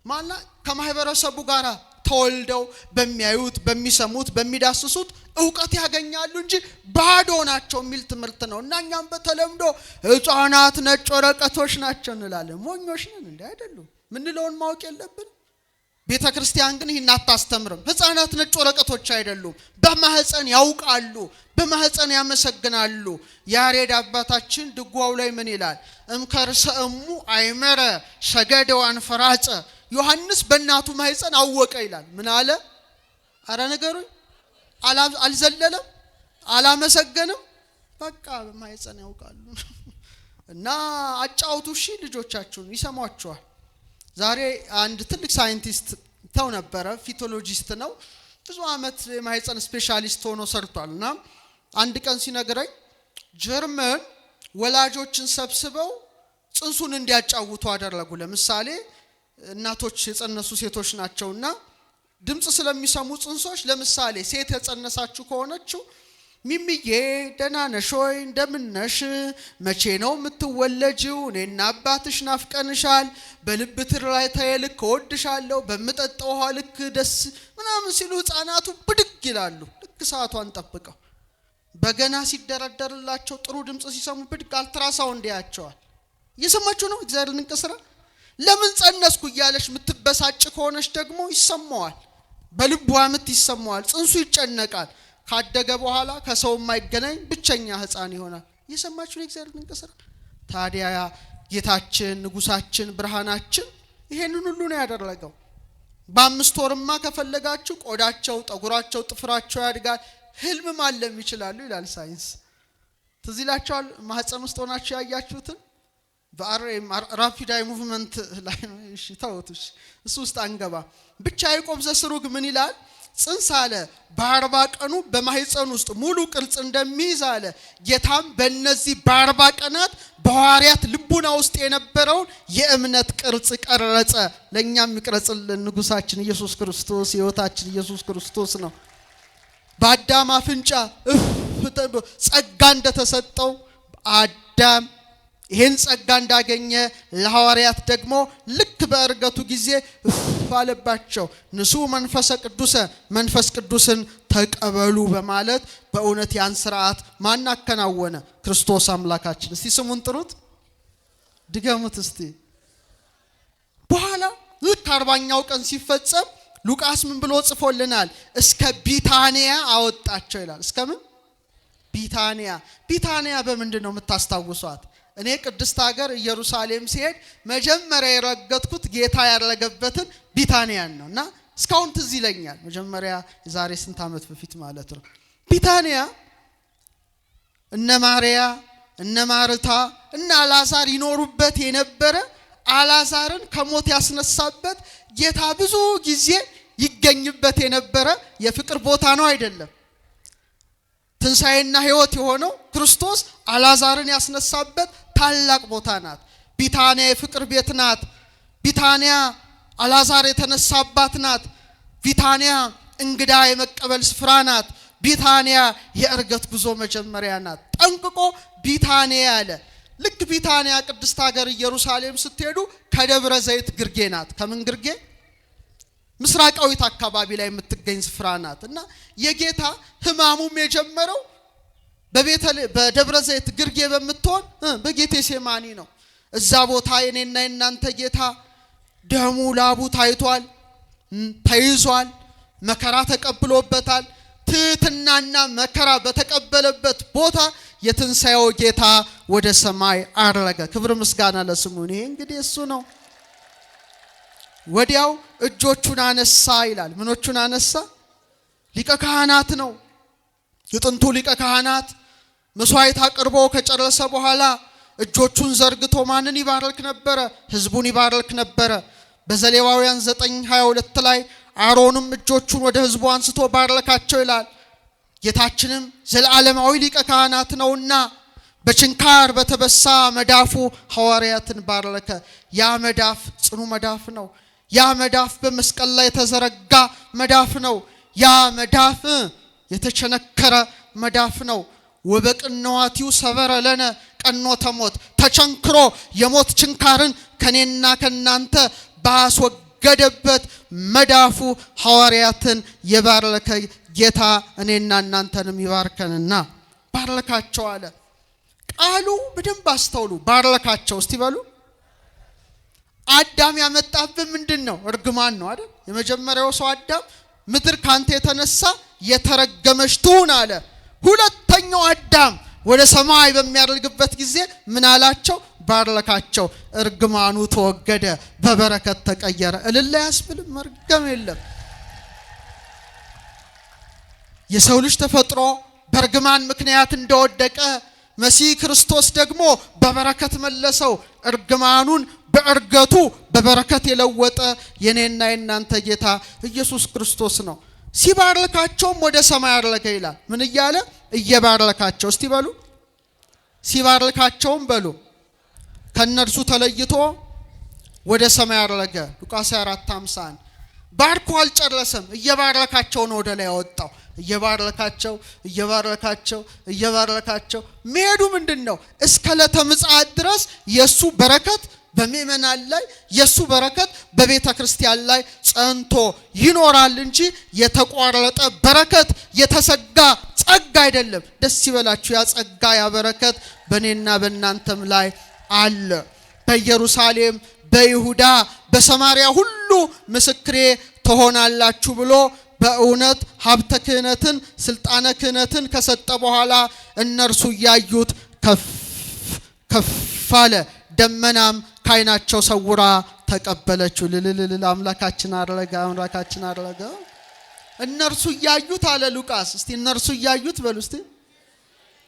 ማለት ከማህበረሰቡ ጋር ተወልደው በሚያዩት በሚሰሙት በሚዳስሱት ዕውቀት ያገኛሉ እንጂ ባዶ ናቸው የሚል ትምህርት ነው። እና እኛም በተለምዶ ሕፃናት ነጭ ወረቀቶች ናቸው እንላለን። ሞኞች ነን እንዴ? አይደሉም። ምንለውን ማወቅ የለብን። ቤተ ክርስቲያን ግን ይህን አታስተምርም። ሕፃናት ነጭ ወረቀቶች አይደሉም። በማህፀን ያውቃሉ፣ በማህፀን ያመሰግናሉ። ያሬድ አባታችን ድጓው ላይ ምን ይላል? እምከርሰሙ አይመረ ሰገደ ወአንፈራጸ። ዮሐንስ በእናቱ ማህፀን አወቀ ይላል። ምን አለ? አረ ነገሩኝ። አልዘለለም፣ አላመሰገንም። በቃ በማህፀን ያውቃሉ። እና አጫውቱ እሺ፣ ልጆቻችሁን ይሰሟቸዋል። ዛሬ አንድ ትልቅ ሳይንቲስት ተው ነበረ፣ ፊቶሎጂስት ነው። ብዙ አመት የማህፀን ስፔሻሊስት ሆኖ ሰርቷልና አንድ ቀን ሲነግረኝ ጀርመን ወላጆችን ሰብስበው ጽንሱን እንዲያጫውቱ አደረጉ። ለምሳሌ እናቶች የጸነሱ ሴቶች ናቸውና ድምጽ ስለሚሰሙ ጽንሶች ለምሳሌ ሴት የጸነሳችሁ ከሆነችው ሚሚዬ ደህና ነሽ ወይ? እንደምን ነሽ? መቼ ነው የምትወለጂው? እኔና አባትሽ ናፍቀንሻል። በልብ ትር ላይ ተየልክ ወድሻለሁ፣ በመጠጣው ውሃ ልክ ደስ ምናምን ሲሉ ህፃናቱ ብድግ ይላሉ። ልክ ሰዓቷን ጠብቀው በገና ሲደረደርላቸው ጥሩ ድምጽ ሲሰሙ ብድግ አልትራሳውንድ ያያቸዋል። እየሰማችሁ ነው? እግዚአብሔር ድንቅ ስራ። ለምን ጸነስኩ እያለሽ የምትበሳጭ ከሆነች ደግሞ ይሰማዋል፣ በልቧ ምት ይሰማዋል፣ ጽንሱ ይጨነቃል። ካደገ በኋላ ከሰው የማይገናኝ ብቸኛ ህፃን ይሆናል። እየሰማችሁ ነው? እግዚአብሔር ድንቅ ስራ። ታዲያ ጌታችን ንጉሳችን ብርሃናችን ይሄንን ሁሉ ነው ያደረገው። በ5 ወርማ ከፈለጋችሁ ቆዳቸው፣ ጠጉራቸው፣ ጥፍራቸው ያድጋል፣ ህልም ማለም ይችላሉ ይላል ሳይንስ። ትዝ ይላችኋል ማህፀን ውስጥ ሆናችሁ ያያችሁትን በአርኤም ራፒድ አይ ሙቭመንት ላይ እሺ ታውቱሽ እሱ ውስጥ አንገባ። ብቻ ያዕቆብ ዘስሩግ ምን ይላል? ጽንስ አለ በ40 ቀኑ በማህፀን ውስጥ ሙሉ ቅርጽ እንደሚይዝ አለ። ጌታም በእነዚህ በ40 ቀናት በሐዋርያት ልቡና ውስጥ የነበረውን የእምነት ቅርጽ ቀረጸ። ለኛም ይቅረጽልን ንጉሳችን ኢየሱስ ክርስቶስ፣ ሕይወታችን ኢየሱስ ክርስቶስ ነው። በአዳም አፍንጫ ጸጋ እንደተሰጠው አዳም ይሄን ጸጋ እንዳገኘ ለሐዋርያት ደግሞ ልክ በእርገቱ ጊዜ አለባቸው ንሱ መንፈስ ቅዱስን ተቀበሉ በማለት በእውነት ያን ሥርዓት ማን አከናወነ? ክርስቶስ አምላካችን። እስቲ ስሙን ጥሩት፣ ድገሙት እስቲ። በኋላ ልክ 40ኛው ቀን ሲፈጸም ሉቃስ ምን ብሎ ጽፎልናል? እስከ ቢታንያ አወጣቸው ይላል። እስከ ምን? ቢታንያ በምንድን ነው የምታስታውሷት? እኔ ቅድስት ሀገር ኢየሩሳሌም ሲሄድ መጀመሪያ የረገጥኩት ጌታ ያረገበትን ቢታንያን ነው እና እስካሁን ትዝ ይለኛል። መጀመሪያ የዛሬ ስንት ዓመት በፊት ማለት ነው። ቢታንያ እነ ማርያ እነ ማርታ እና አልዓዛር ይኖሩበት የነበረ አልዓዛርን ከሞት ያስነሳበት ጌታ ብዙ ጊዜ ይገኝበት የነበረ የፍቅር ቦታ ነው አይደለም? ትንሣኤና ሕይወት የሆነው ክርስቶስ አልዓዛርን ያስነሳበት ታላቅ ቦታ ናት። ቢታንያ የፍቅር ቤት ናት። ቢታንያ አልዓዛር የተነሳባት ናት። ቢታንያ እንግዳ የመቀበል ስፍራ ናት። ቢታንያ የእርገት ጉዞ መጀመሪያ ናት። ጠንቅቆ ቢታንያ ያለ ልክ ቢታንያ ቅድስት ሀገር ኢየሩሳሌም ስትሄዱ ከደብረ ዘይት ግርጌ ናት። ከምን ግርጌ? ምስራቃዊት አካባቢ ላይ የምትገኝ ስፍራ ናት እና የጌታ ሕማሙም የጀመረው በደብረ ዘይት ግርጌ በምትሆን በጌቴሴማኒ ነው። እዛ ቦታ የኔና የናንተ ጌታ ደሙ ላቡ ታይቷል፣ ተይዟል፣ መከራ ተቀብሎበታል። ትህትናና መከራ በተቀበለበት ቦታ የትንሣኤው ጌታ ወደ ሰማይ አረገ። ክብር ምስጋና ለስሙ። ይሄ እንግዲህ እሱ ነው። ወዲያው እጆቹን አነሳ ይላል። ምኖቹን አነሳ? ሊቀ ካህናት ነው። የጥንቱ ሊቀ ካህናት መስዋዕት አቅርቦ ከጨረሰ በኋላ እጆቹን ዘርግቶ ማንን ይባርክ ነበረ? ህዝቡን ይባርክ ነበረ። በዘሌዋውያን 9:22 ላይ አሮንም እጆቹን ወደ ህዝቡ አንስቶ ባረካቸው ይላል። ጌታችንም ዘላለማዊ ሊቀ ካህናት ነውና በችንካር በተበሳ መዳፉ ሐዋርያትን ባረከ። ያ መዳፍ ጽኑ መዳፍ ነው። ያ መዳፍ በመስቀል ላይ የተዘረጋ መዳፍ ነው። ያ መዳፍ የተቸነከረ መዳፍ ነው። ወበቅንዋቲው ሰበረ ለነ ቀኖተ ሞት፣ ተቸንክሮ የሞት ችንካርን ከኔና ከናንተ ባስወገደ በተወገደበት መዳፉ ሐዋርያትን የባረከ ጌታ እኔና እናንተንም ይባርከንና ባረካቸው አለ። ቃሉ በደንብ አስተውሉ። ባረካቸው እስቲ በሉ። አዳም ያመጣብን ምንድነው? እርግማን ነው አይደል? የመጀመሪያው ሰው አዳም ምድር ካንተ የተነሳ የተረገመች ትሁን አለ። ሁለተኛው አዳም ወደ ሰማይ በሚያርግበት ጊዜ ምን አላቸው? ባረካቸው። እርግማኑ ተወገደ፣ በበረከት ተቀየረ። እልል ያስብል መርገም የለም። የሰው ልጅ ተፈጥሮ በእርግማን ምክንያት እንደወደቀ መሲህ ክርስቶስ ደግሞ በበረከት መለሰው። እርግማኑን በእርገቱ በበረከት የለወጠ የኔና የናንተ ጌታ ኢየሱስ ክርስቶስ ነው። ሲባርካቸውም ወደ ሰማይ አረገ ይላል። ምን እያለ? እየባረካቸው። እስቲ በሉ ሲባርካቸውም በሉ ከነርሱ ተለይቶ ወደ ሰማይ አረገ። ሉቃስ 4:51 ባርኮ አልጨረሰም። እየባረካቸው ነው ወደ ላይ ያወጣው። እየባረካቸው እየባረካቸው እየባረካቸው መሄዱ ምንድነው? እስከ ዕለተ ምጽአት ድረስ የሱ በረከት በምእመናን ላይ የሱ በረከት በቤተ ክርስቲያን ላይ ጸንቶ ይኖራል እንጂ የተቋረጠ በረከት የተሰጋ ጸጋ አይደለም። ደስ ይበላችሁ። ያ ጸጋ ያ በረከት በእኔና በእናንተም ላይ አለ። በኢየሩሳሌም በይሁዳ በሰማርያ ሁሉ ምስክሬ ትሆናላችሁ ብሎ በእውነት ሀብተ ክህነትን ስልጣነ ክህነትን ከሰጠ በኋላ እነርሱ ያዩት ከፍ ከፍ አለ። ደመናም ካይናቸው ሰውራ ተቀበለችው። ልልልል አምላካችን አረገ፣ አምላካችን አረገ። እነርሱ ያዩት አለ ሉቃስ። እስቲ እነርሱ ያዩት በሉ እስቲ።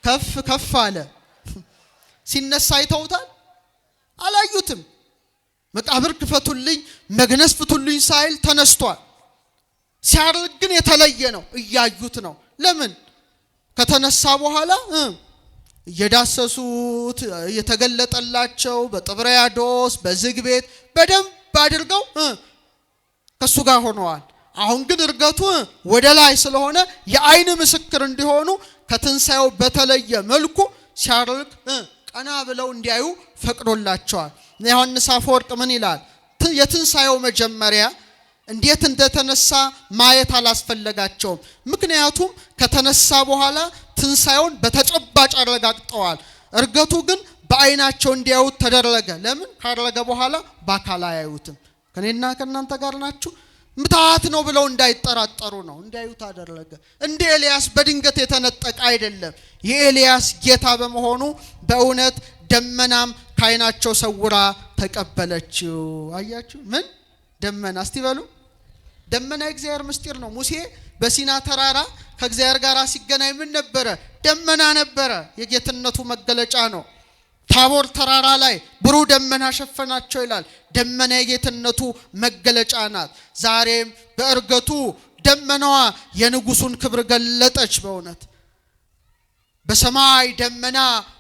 ከፍ ከፍ አለ። ሲነሳ አይተውታል? አላዩትም። መቃብር ክፈቱልኝ መግነዝ ፍቱልኝ ሳይል ተነስቷል። ሲያርግ ግን የተለየ ነው። እያዩት ነው። ለምን? ከተነሳ በኋላ እየዳሰሱት የተገለጠላቸው በጥብርያዶስ በዝግ ቤት በደንብ አድርገው ከሱ ጋር ሆነዋል። አሁን ግን እርገቱ ወደ ላይ ስለሆነ የአይን ምስክር እንዲሆኑ ከትንሳኤው በተለየ መልኩ ሲያርግ ቀና ብለው እንዲያዩ ፈቅዶላቸዋል። ዮሐንስ አፈወርቅ ምን ይላል? የትንሳኤው መጀመሪያ እንዴት እንደተነሳ ማየት አላስፈለጋቸውም። ምክንያቱም ከተነሳ በኋላ ትንሳኤውን በተጨባጭ አረጋግጠዋል። እርገቱ ግን በአይናቸው እንዲያዩት ተደረገ። ለምን? ካረገ በኋላ በአካል አያዩትም። ከኔና ከናንተ ጋር ናችሁ። ምታት ነው ብለው እንዳይጠራጠሩ ነው። እንዲያዩት አደረገ። እንደ ኤልያስ በድንገት የተነጠቀ አይደለም። የኤልያስ ጌታ በመሆኑ በእውነት ደመናም ካይናቸው ሰውራ ተቀበለችው። አያችሁ? ምን ደመና? እስቲ በሉ። ደመና የእግዚአብሔር ምስጢር ነው። ሙሴ በሲና ተራራ ከእግዚአብሔር ጋር ሲገናኝ ምን ነበረ? ደመና ነበረ። የጌትነቱ መገለጫ ነው። ታቦር ተራራ ላይ ብሩህ ደመና ሸፈናቸው ይላል። ደመና የጌትነቱ መገለጫ ናት። ዛሬም በእርገቱ ደመናዋ የንጉሱን ክብር ገለጠች። በእውነት በሰማይ ደመና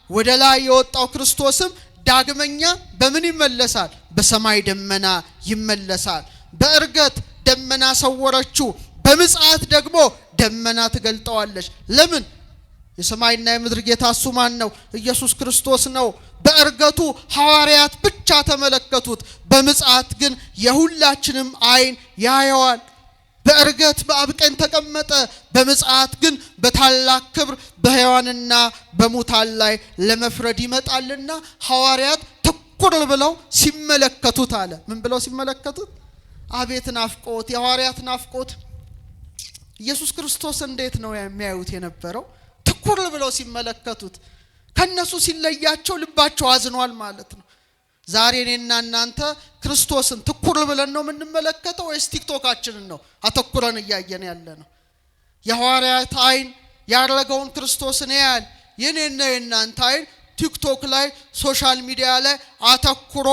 ወደ ላይ የወጣው ክርስቶስም ዳግመኛ በምን ይመለሳል? በሰማይ ደመና ይመለሳል። በእርገት ደመና ሰወረችው፣ በምጽአት ደግሞ ደመና ትገልጠዋለች። ለምን? የሰማይና የምድር ጌታ እሱ ማን ነው? ኢየሱስ ክርስቶስ ነው። በእርገቱ ሐዋርያት ብቻ ተመለከቱት፣ በምጽአት ግን የሁላችንም አይን ያየዋል። በእርገት በአብ ቀኝ ተቀመጠ፣ በምጽአት ግን በታላቅ ክብር በሕያዋንና በሙታን ላይ ለመፍረድ ይመጣልና ሐዋርያት ትኩር ብለው ሲመለከቱት አለ። ምን ብለው ሲመለከቱት? አቤት ናፍቆት! የሐዋርያት ናፍቆት! ኢየሱስ ክርስቶስ እንዴት ነው የሚያዩት የነበረው? ትኩር ብለው ሲመለከቱት። ከነሱ ሲለያቸው ልባቸው አዝኗል ማለት ነው። ዛሬ እኔና እናንተ ክርስቶስን ትኩር ብለን ነው የምንመለከተው ወይስ ቲክቶካችንን ነው አተኩረን እያየን ያለ ነው? የሐዋርያት አይን ያረገውን ክርስቶስን ያያል። የኔና የናንተ አይን ቲክቶክ ላይ ሶሻል ሚዲያ ላይ አተኩሮ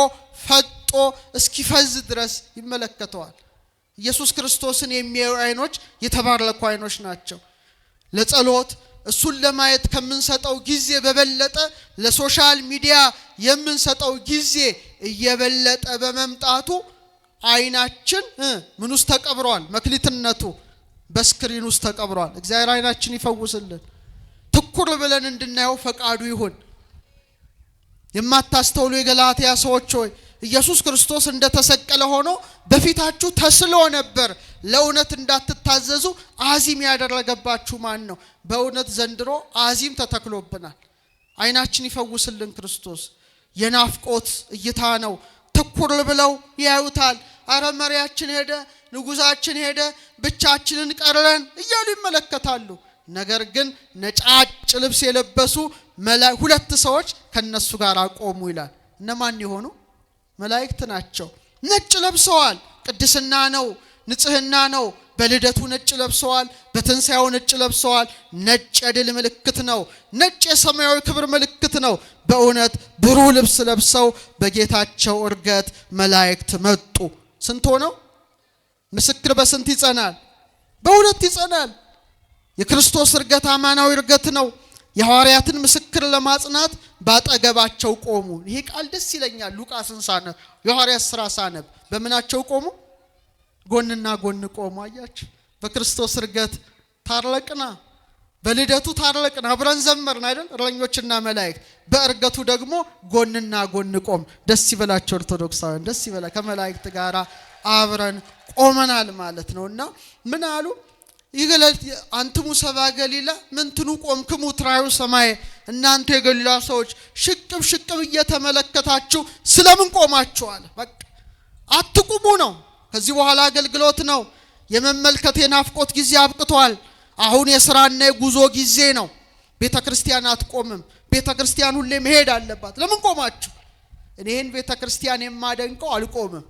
ፈጦ እስኪፈዝ ድረስ ይመለከተዋል። ኢየሱስ ክርስቶስን የሚያዩ አይኖች የተባረኩ አይኖች ናቸው። ለጸሎት እሱን ለማየት ከምንሰጠው ጊዜ በበለጠ ለሶሻል ሚዲያ የምንሰጠው ጊዜ እየበለጠ በመምጣቱ አይናችን ምን ውስጥ ተቀብሯል? መክሊትነቱ በስክሪን ውስጥ ተቀብሯል። እግዚአብሔር አይናችን ይፈውስልን። ትኩር ብለን እንድናየው ፈቃዱ ይሁን። የማታስተውሉ የገላትያ ሰዎች ሆይ ኢየሱስ ክርስቶስ እንደተሰቀለ ሆኖ በፊታችሁ ተስሎ ነበር ለእውነት እንዳትታዘዙ አዚም ያደረገባችሁ ማን ነው? በእውነት ዘንድሮ አዚም ተተክሎብናል። አይናችን ይፈውስልን ክርስቶስ። የናፍቆት እይታ ነው። ትኩር ብለው ያዩታል። አረ መሪያችን ሄደ፣ ንጉሳችን ሄደ፣ ብቻችንን ቀረን እያሉ ይመለከታሉ። ነገር ግን ነጫጭ ልብስ የለበሱ ሁለት ሰዎች ከነሱ ጋር ቆሙ ይላል። እነማን ይሆኑ? መላእክት ናቸው። ነጭ ለብሰዋል። ቅድስና ነው፣ ንጽህና ነው። በልደቱ ነጭ ለብሰዋል፣ በትንሣኤው ነጭ ለብሰዋል። ነጭ የድል ምልክት ነው። ነጭ የሰማያዊ ክብር ምልክት ነው። በእውነት ብሩህ ልብስ ለብሰው በጌታቸው ዕርገት መላእክት መጡ። ስንት ሆነው? ምስክር በስንት ይጸናል? በሁለት ይጸናል። የክርስቶስ ዕርገት አማናዊ ዕርገት ነው። የሐዋርያትን ምስክር ለማጽናት ባጠገባቸው ቆሙ። ይሄ ቃል ደስ ይለኛል። ሉቃስን ሳነብ፣ የሐዋርያት ሥራ ሳነብ በምናቸው ቆሙ? ጎንና ጎን ቆሙ። አያችሁ፣ በክርስቶስ ዕርገት ታረቅና፣ በልደቱ ታረቅና፣ አብረን ዘመርን አይደል? እረኞችና መላእክት። በዕርገቱ ደግሞ ጎንና ጎን ቆም። ደስ ይበላቸው ኦርቶዶክሳውያን፣ ደስ ይበላ። ከመላእክት ጋር አብረን ቆመናል ማለት ነውና ምን አሉ? ይገለጥ አንትሙ ሰባ ገሊላ ምንትኑ ቆምክሙ ትራዩ ሰማይ። እናንተ የገሊላ ሰዎች ሽቅብ ሽቅብ እየተመለከታችሁ ስለምን ቆማችኋል? በቃ አትቁሙ ነው። ከዚህ በኋላ አገልግሎት ነው። የመመልከት የናፍቆት ጊዜ አብቅቷል። አሁን የሥራና የጉዞ ጊዜ ነው። ቤተክርስቲያን አትቆምም። ቤተክርስቲያን ሁሌ መሄድ አለባት። ለምን ቆማችሁ? እኔን ቤተክርስቲያን የማደንቀው አልቆምም።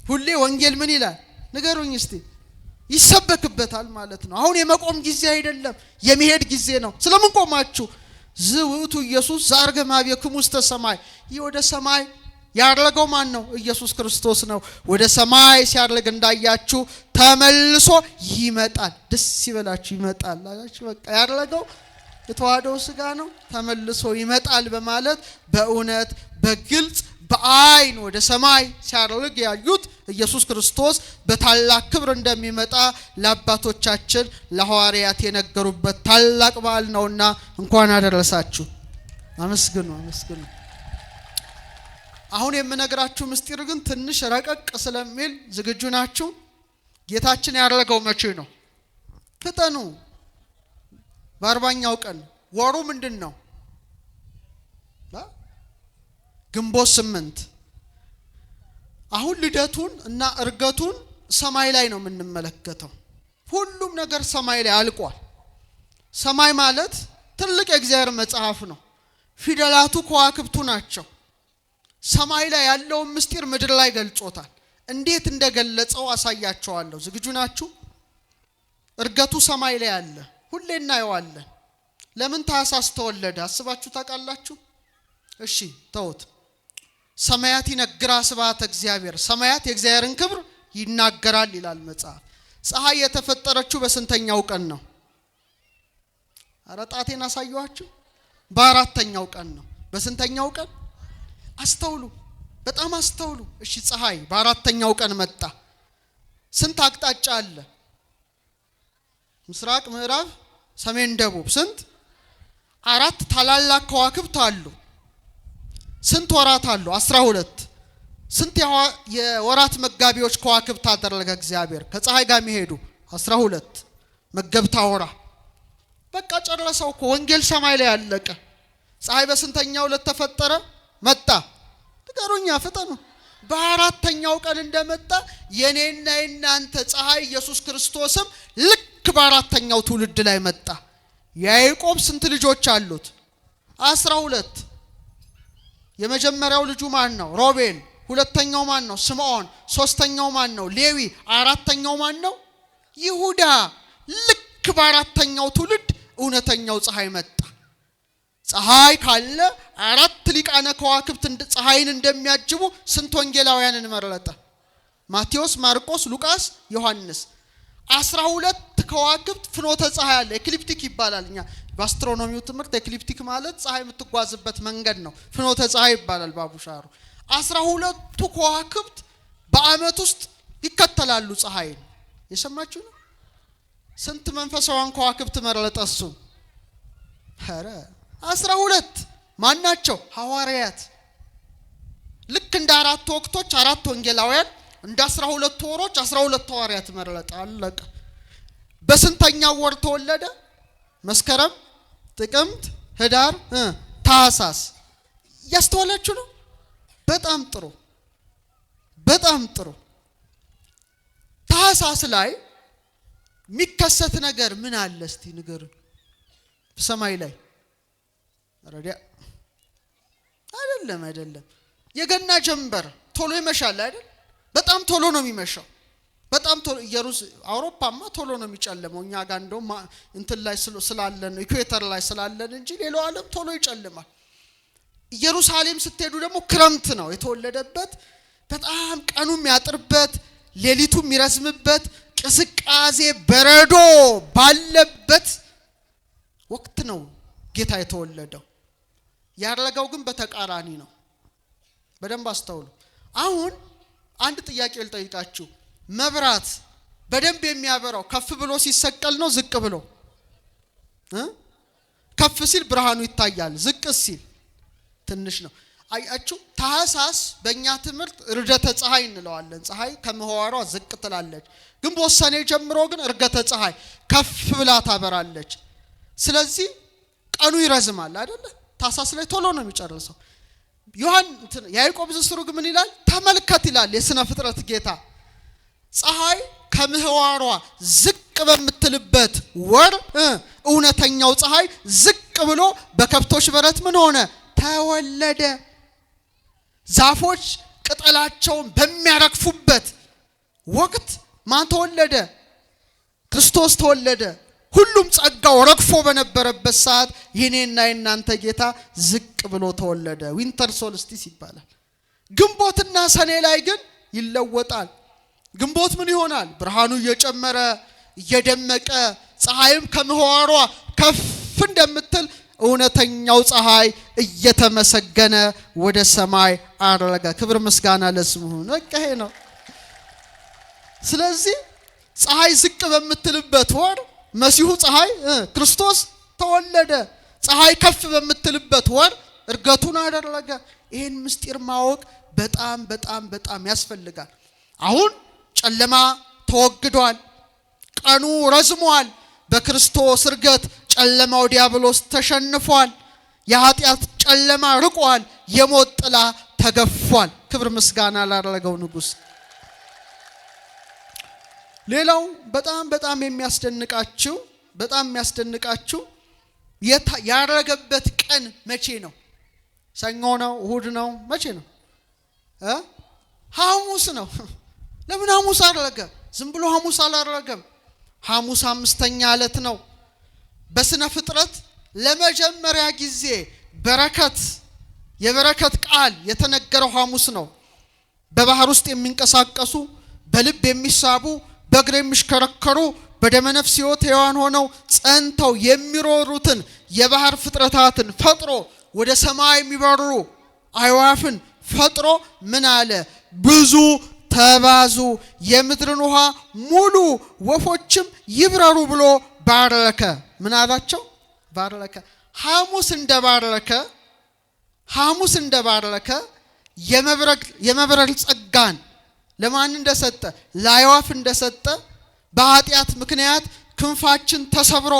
ሁሌ ወንጌል ምን ይላል ንገሩኝ እስቲ? ይሰበክበታል ማለት ነው። አሁን የመቆም ጊዜ አይደለም፣ የመሄድ ጊዜ ነው። ስለምን ቆማችሁ? ዝውቱ ኢየሱስ ዛርገ ማብየክሙ ውስተ ሰማይ። ይህ ወደ ሰማይ ያረገው ማን ነው? ኢየሱስ ክርስቶስ ነው። ወደ ሰማይ ሲያርግ እንዳያችሁ ተመልሶ ይመጣል። ደስ ይበላችሁ፣ ይመጣል አላችሁ። በቃ ያረገው የተዋህደው ሥጋ ነው፣ ተመልሶ ይመጣል በማለት በእውነት በግልጽ በአይን ወደ ሰማይ ሲያርግ ያዩት ኢየሱስ ክርስቶስ በታላቅ ክብር እንደሚመጣ ለአባቶቻችን ለሐዋርያት የነገሩበት ታላቅ በዓል ነውና እንኳን አደረሳችሁ። አመስግኑ፣ አመስግኑ። አሁን የምነግራችሁ ምስጢር ግን ትንሽ ረቀቅ ስለሚል ዝግጁ ናችሁ? ጌታችን ያረገው መቼ ነው? ፍጠኑ። በ40ኛው ቀን። ወሩ ምንድን ነው? ግንቦት 8። አሁን ልደቱን እና ዕርገቱን ሰማይ ላይ ነው የምንመለከተው። ሁሉም ነገር ሰማይ ላይ አልቋል። ሰማይ ማለት ትልቅ የእግዚአብሔር መጽሐፍ ነው። ፊደላቱ ከዋክብቱ ናቸው። ሰማይ ላይ ያለውን ምስጢር ምድር ላይ ገልጾታል። እንዴት እንደገለጸው አሳያቸዋለሁ። ዝግጁ ናችሁ? ዕርገቱ ሰማይ ላይ አለ፣ ሁሌ እናየዋለን። ለምን ታኅሳስ ተወለደ አስባችሁ ታውቃላችሁ? እሺ ተውት። ሰማያት ይነግራ ስብሐተ እግዚአብሔር፣ ሰማያት የእግዚአብሔርን ክብር ይናገራል ይላል መጽሐፍ። ፀሐይ የተፈጠረችው በስንተኛው ቀን ነው? አረጣቴን አሳየኋችሁ። በ4ኛው ቀን ነው። በስንተኛው ቀን? አስተውሉ፣ በጣም አስተውሉ። እሺ ፀሐይ በ4ኛው ቀን መጣ። ስንት አቅጣጫ አለ? ምስራቅ፣ ምዕራብ፣ ሰሜን፣ ደቡብ። ስንት? 4 ታላላቅ ከዋክብት አሉ። ስንት ወራት አሉ? 12። ስንት የወራት መጋቢዎች ከዋክብት አደረገ እግዚአብሔር ከፀሐይ ጋር የሚሄዱ? 12 መገብታ ወራ። በቃ ጨረሰው እኮ። ወንጌል ሰማይ ላይ ያለቀ። ፀሐይ በስንተኛው ዕለት ተፈጠረ? መጣ። ንገሩኛ፣ ፍጠኑ። በ4ኛው ቀን እንደመጣ የኔና የናንተ ፀሐይ ኢየሱስ ክርስቶስም ልክ በ4ኛው ትውልድ ላይ መጣ። ያዕቆብ ስንት ልጆች አሉት? 12። የመጀመሪያው ልጁ ማን ነው? ሮቤል። ሁለተኛው ማን ነው? ስምዖን። ሶስተኛው ማን ነው? ሌዊ። 4ኛው ማን ነው? ይሁዳ። ልክ በ4ኛው ትውልድ እውነተኛው ፀሐይ መጣ። ፀሐይ ካለ 4 ሊቃነ ከዋክብት ፀሐይን እንደሚያጅቡ ስንት ወንጌላውያንን መረጠ? ማቴዎስ፣ ማርቆስ፣ ሉቃስ፣ ዮሐንስ። 12 ከዋክብት ፍኖተ ፀሐይ አለ። ኤክሊፕቲክ ይባላል። እኛ በአስትሮኖሚው ትምህርት ኤክሊፕቲክ ማለት ፀሐይ የምትጓዝበት መንገድ ነው። ፍኖተ ፀሐይ ይባላል ባቡሻሩ። 12ቱ ከዋክብት በአመት ውስጥ ይከተላሉ ፀሐይን። የሰማችሁ ነው? ስንት መንፈሳውያን ከዋክብት መረጠ እሱ? ኧረ 12 ማናቸው? ሐዋርያት። ልክ እንደ አራት ወቅቶች አራት ወንጌላውያን እንደ 12 ወሮች 12 ሐዋርያት መረጠ። አለቀ። በስንተኛው ወር ተወለደ? መስከረም፣ ጥቅምት፣ ህዳር፣ ታኅሳስ። ያስተዋላችሁ ነው? በጣም ጥሩ በጣም ጥሩ። ታኅሳስ ላይ የሚከሰት ነገር ምን አለ እስቲ ንገሩ። ሰማይ ላይ ረዲያ አይደለም የገና ጀንበር ቶሎ ይመሻል አይደል? በጣም ቶሎ ነው የሚመሻው። በጣም ቶሎ አውሮፓማ ቶሎ ነው የሚጨልመው። እኛ ጋር እንደውም እንትን ላይ ስላለን ኢኩዌተር ላይ ስላለን እንጂ ሌላው ዓለም ቶሎ ይጨልማል። ኢየሩሳሌም ስትሄዱ ደግሞ ክረምት ነው የተወለደበት። በጣም ቀኑ የሚያጥርበት ሌሊቱ የሚረዝምበት ቅዝቃዜ በረዶ ባለበት ወቅት ነው ጌታ የተወለደው። ያረጋው ግን በተቃራኒ ነው። በደንብ አስተውሉ። አሁን አንድ ጥያቄ ልጠይቃችሁ። መብራት በደንብ የሚያበራው ከፍ ብሎ ሲሰቀል ነው ዝቅ ብሎ? ከፍ ሲል ብርሃኑ ይታያል፣ ዝቅ ሲል ትንሽ ነው። አያችሁ ታኅሳስ በእኛ ትምህርት ርደተ ፀሐይ እንለዋለን። ፀሐይ ከምህዋሯ ዝቅ ትላለች። ግን በወሰኔ ጀምሮ ግን ርገተ ፀሐይ ከፍ ብላ ታበራለች። ስለዚህ ቀኑ ይረዝማል አይደለ? ታኅሳስ ላይ ቶሎ ነው የሚጨርሰው። ያዕቆብ ዘሥሩግ ምን ይላል? ተመልከት ይላል የሥነ ፍጥረት ጌታ። ፀሐይ ከምህዋሯ ዝቅ በምትልበት ወር እውነተኛው ፀሐይ ዝቅ ብሎ በከብቶች በረት ምን ሆነ? ተወለደ። ዛፎች ቅጠላቸውን በሚያረግፉበት ወቅት ማን ተወለደ? ክርስቶስ ተወለደ። ሁሉም ጸጋው ረግፎ በነበረበት ሰዓት የኔና የናንተ ጌታ ዝቅ ብሎ ተወለደ። ዊንተር ሶልስቲስ ይባላል። ግንቦትና ሰኔ ላይ ግን ይለወጣል። ግንቦት ምን ይሆናል? ብርሃኑ እየጨመረ እየደመቀ ፀሐይም ከምህዋሯ ከፍ እንደምትል እውነተኛው ፀሐይ እየተመሰገነ ወደ ሰማይ አረገ። ክብር ምስጋና ለስሙ ይሁን። ይሄ ነው። ስለዚህ ፀሐይ ዝቅ በምትልበት ወር መሲሁ ፀሐይ ክርስቶስ ተወለደ። ፀሐይ ከፍ በምትልበት ወር እርገቱን አደረገ። ይሄን ምስጢር ማወቅ በጣም በጣም በጣም ያስፈልጋል። አሁን ጨለማ ተወግዷል፣ ቀኑ ረዝሟል። በክርስቶስ እርገት ጨለማው ዲያብሎስ ተሸንፏል። የኃጢአት ጨለማ ርቋል። የሞት ጥላ ተገፏል። ክብር ምስጋና ላደረገው ንጉሥ። ሌላው በጣም የሚያስደንቃችሁ ያረገበት ቀን መቼ ነው? ሰኞ ነው? እሁድ ነው? መቼ ነው? ሐሙስ ነው። ለምን ሐሙስ አደረገ? ዝም ብሎ ሐሙስ አላደረገም። ሐሙስ አምስተኛ ዕለት ነው። በስነ ፍጥረት ለመጀመሪያ ጊዜ የበረከት ቃል የተነገረው ሐሙስ ነው። በባህር ውስጥ የሚንቀሳቀሱ በልብ የሚሳቡ በእግር የሚሽከረከሩ በደመነፍስ ሕይወት ሕያዋን ሆነው ጸንተው የሚሮሩትን የባህር ፍጥረታትን ፈጥሮ ወደ ሰማይ የሚበሩ አዕዋፍን ፈጥሮ ምን አለ? ብዙ ተባዙ፣ የምድርን ውሃ ሙሉ፣ ወፎችም ይብረሩ ብሎ ባረከ። ምን አላቸው? ባረከ። ሐሙስ እንደባረከ የመብረር ጸጋን ለማን እንደሰጠ? ለአዕዋፍ እንደሰጠ በኃጢአት ምክንያት ክንፋችን ተሰብሮ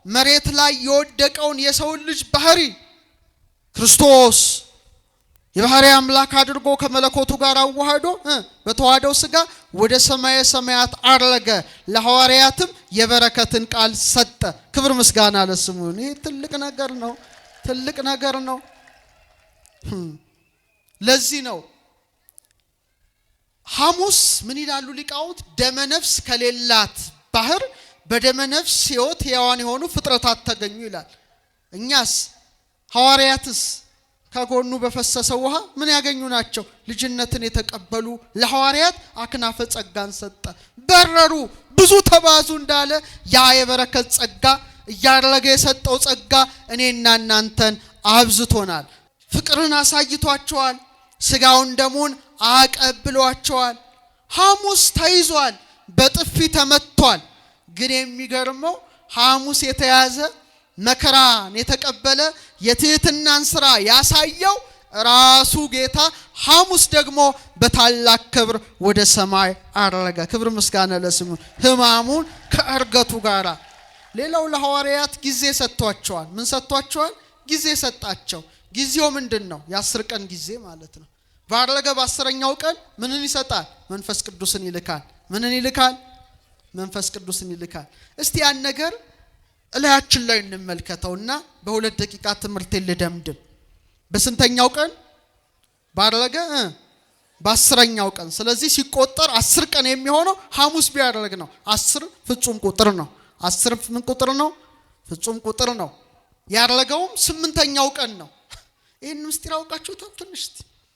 መሬት ላይ የወደቀውን የሰው ልጅ ባህሪ ክርስቶስ የባህሪ አምላክ አድርጎ ከመለኮቱ ጋር አዋህዶ በተዋህደው ሥጋ ወደ ሰማየ ሰማያት አረገ። ለሐዋርያትም የበረከትን ቃል ሰጠ። ክብር ምስጋና ለስሙ ይሁን። ይህ ትልቅ ነገር ነው። ለዚህ ነው ሐሙስ ምን ይላሉ ሊቃውንት? ደመነፍስ ከሌላት ባህር በደመነፍስ ሕይወት ሕያዋን የሆኑ ፍጥረታት ተገኙ ይላል። እኛስ ሐዋርያትስ ከጎኑ በፈሰሰው ውሃ ምን ያገኙ ናቸው? ልጅነትን የተቀበሉ። ለሐዋርያት አክናፈ ጸጋን ሰጠ። በረሩ፣ ብዙ ተባዙ እንዳለ ያ የበረከት ጸጋ እያረገ የሰጠው ጸጋ እኔና እናንተን አብዝቶናል። ፍቅርን አሳይቷቸዋል። ሥጋውን ደሙን አቀብሏቸዋል። ሐሙስ ተይዟል፣ በጥፊ ተመቷል። ግን የሚገርመው ሐሙስ የተያዘ መከራን የተቀበለ የትህትናን ሥራ ያሳየው ራሱ ጌታ ሐሙስ ደግሞ በታላቅ ክብር ወደ ሰማይ አረገ። ክብር ምስጋና ለስሙ። ሕማሙን ከእርገቱ ጋራ። ሌላው ለሐዋርያት ጊዜ ሰጥቷቸዋል። ምን ሰጥቷቸዋል? ጊዜ ሰጣቸው። ጊዜው ምንድነው? የ10 ቀን ጊዜ ማለት ነው። ባረገ በ10ኛው ቀን ምንን ይሰጣል? መንፈስ ቅዱስን ይልካል። ምንን ይልካል? መንፈስ ቅዱስን ይልካል። እስቲ ያን ነገር እላያችን ላይ እንመልከተውና በ2 ደቂቃ ትምህርት ልደምድም። በስንተኛው ቀን ባረገ? በ10ኛው ቀን። ስለዚህ ሲቆጠር 10 ቀን የሚሆነው ሐሙስ ቢያደርግ ነው። 10 ፍጹም ቁጥር ነው። 10 ምን ቁጥር ነው? ፍጹም ቁጥር ነው። ያረገውም 8ኛው ቀን ነው። ይሄን ምስጢር አውቃችሁታል? ትንሽ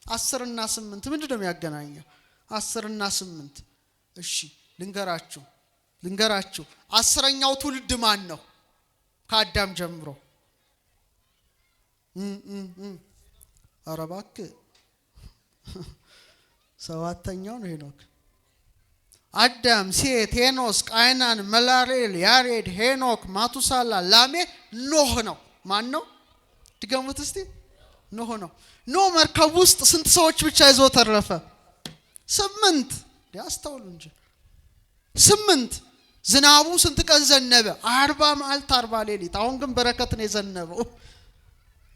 10 እና 8 ምንድነው የሚያገናኘው? 10 እና 8 እሺ ልንገራችሁ 10ኛው ትውልድ ማን ነው? ከአዳም ጀምሮ ኧረ እባክህ 7ኛው ነው ሄኖክ፣ አዳም፣ ሴት፣ ሄኖስ፣ ቃይናን፣ መላሬል፣ ያሬድ፣ ሄኖክ፣ ማቱሳላ፣ ላሜ፣ ኖህ ነው። ማን ነው? ድገሙት እስቲ። ኖህ ነው። ኖህ መርከብ ውስጥ ስንት ሰዎች ብቻ ይዞ ተረፈ? 8። ያስተውሉ እንጂ 8። ዝናቡ ስንት ቀን ዘነበ? 40 መዓልት 40 ሌሊት። አሁን ግን በረከት ነው የዘነበው።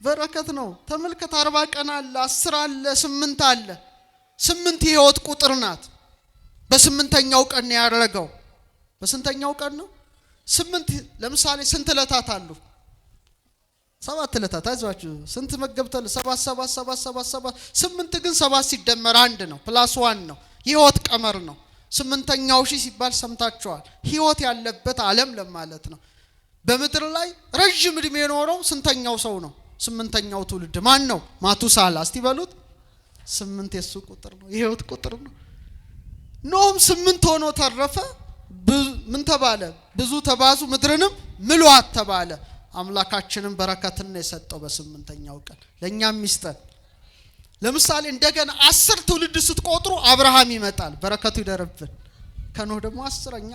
በረከት ነው። ተመልከት፣ 40 ቀን አለ፣ 10 አለ፣ 8 አለ። 8 የህይወት ቁጥር ናት። በ8ኛው ቀን ነው ያደረገው። በስንተኛው ቀን ነው? 8። ለምሳሌ ስንት ዕለታት አሉ? 7 ዕለታት። አይዟችሁ ስንት መገብተል? 7 7 7 7 7 8 ግን 7 ሲደመር 1 ነው፣ ፕላስ 1 ነው። የህይወት ቀመር ነው። 8ኛው ሺህ ሲባል ሰምታችኋል። ህይወት ያለበት ዓለም ለማለት ነው። በምድር ላይ ረጅም እድሜ የኖረው ስንተኛው ሰው ነው? 8ኛው ትውልድ ማን ነው? ማቱሳላ። እስቲ በሉት። 8 የሱ ቁጥር ነው፣ የህይወት ቁጥር ነው። ኖህም 8 ሆኖ ተረፈ። ምን ተባለ? ብዙ ተባዙ ምድርንም ምሏት ተባለ። አምላካችንን በረከትን ነው የሰጠው በ8ኛው ቀን። ለኛም ይስጠን። ለምሳሌ እንደገና 10 ትውልድ ስትቆጥሩ አብርሃም ይመጣል። በረከቱ ይደርብን። ከኖህ ደግሞ 10ኛ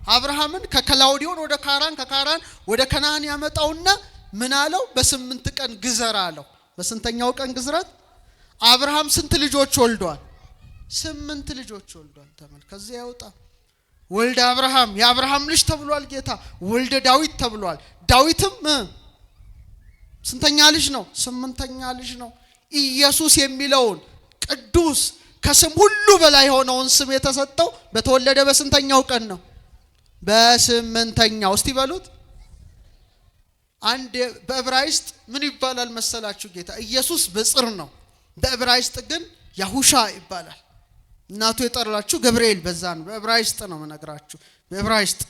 አብርሃምን ከከላውዲዮን ወደ ካራን፣ ከካራን ወደ ከነዓን ያመጣውና ምን አለው? በ8 ቀን ግዘር አለው። በስንተኛው ቀን ግዝረት? አብርሃም ስንት ልጆች ወልዷል? 8 ልጆች ወልዷል። ተመልከቱ። ከዚያ ያወጣ ወልደ አብርሃም፣ የአብርሃም ልጅ ተብሏል ጌታ። ወልደ ዳዊት ተብሏል። ዳዊትም ስንተኛ ልጅ ነው? 8ኛ ልጅ ነው። ኢየሱስ የሚለውን ቅዱስ ከስም ሁሉ በላይ የሆነውን ስም የተሰጠው በተወለደ በስንተኛው ቀን ነው? በ8ኛው። እስቲ በሉት። አንድ በዕብራይስጥ ምን ይባላል መሰላችሁ? ጌታ ኢየሱስ በጽር ነው። በዕብራይስጥ ግን ያሁሻ ይባላል። እናቱ የጠራችሁ ገብርኤል በዛ ነው። በዕብራይስጥ ነው መነግራችሁ። በዕብራይስጥ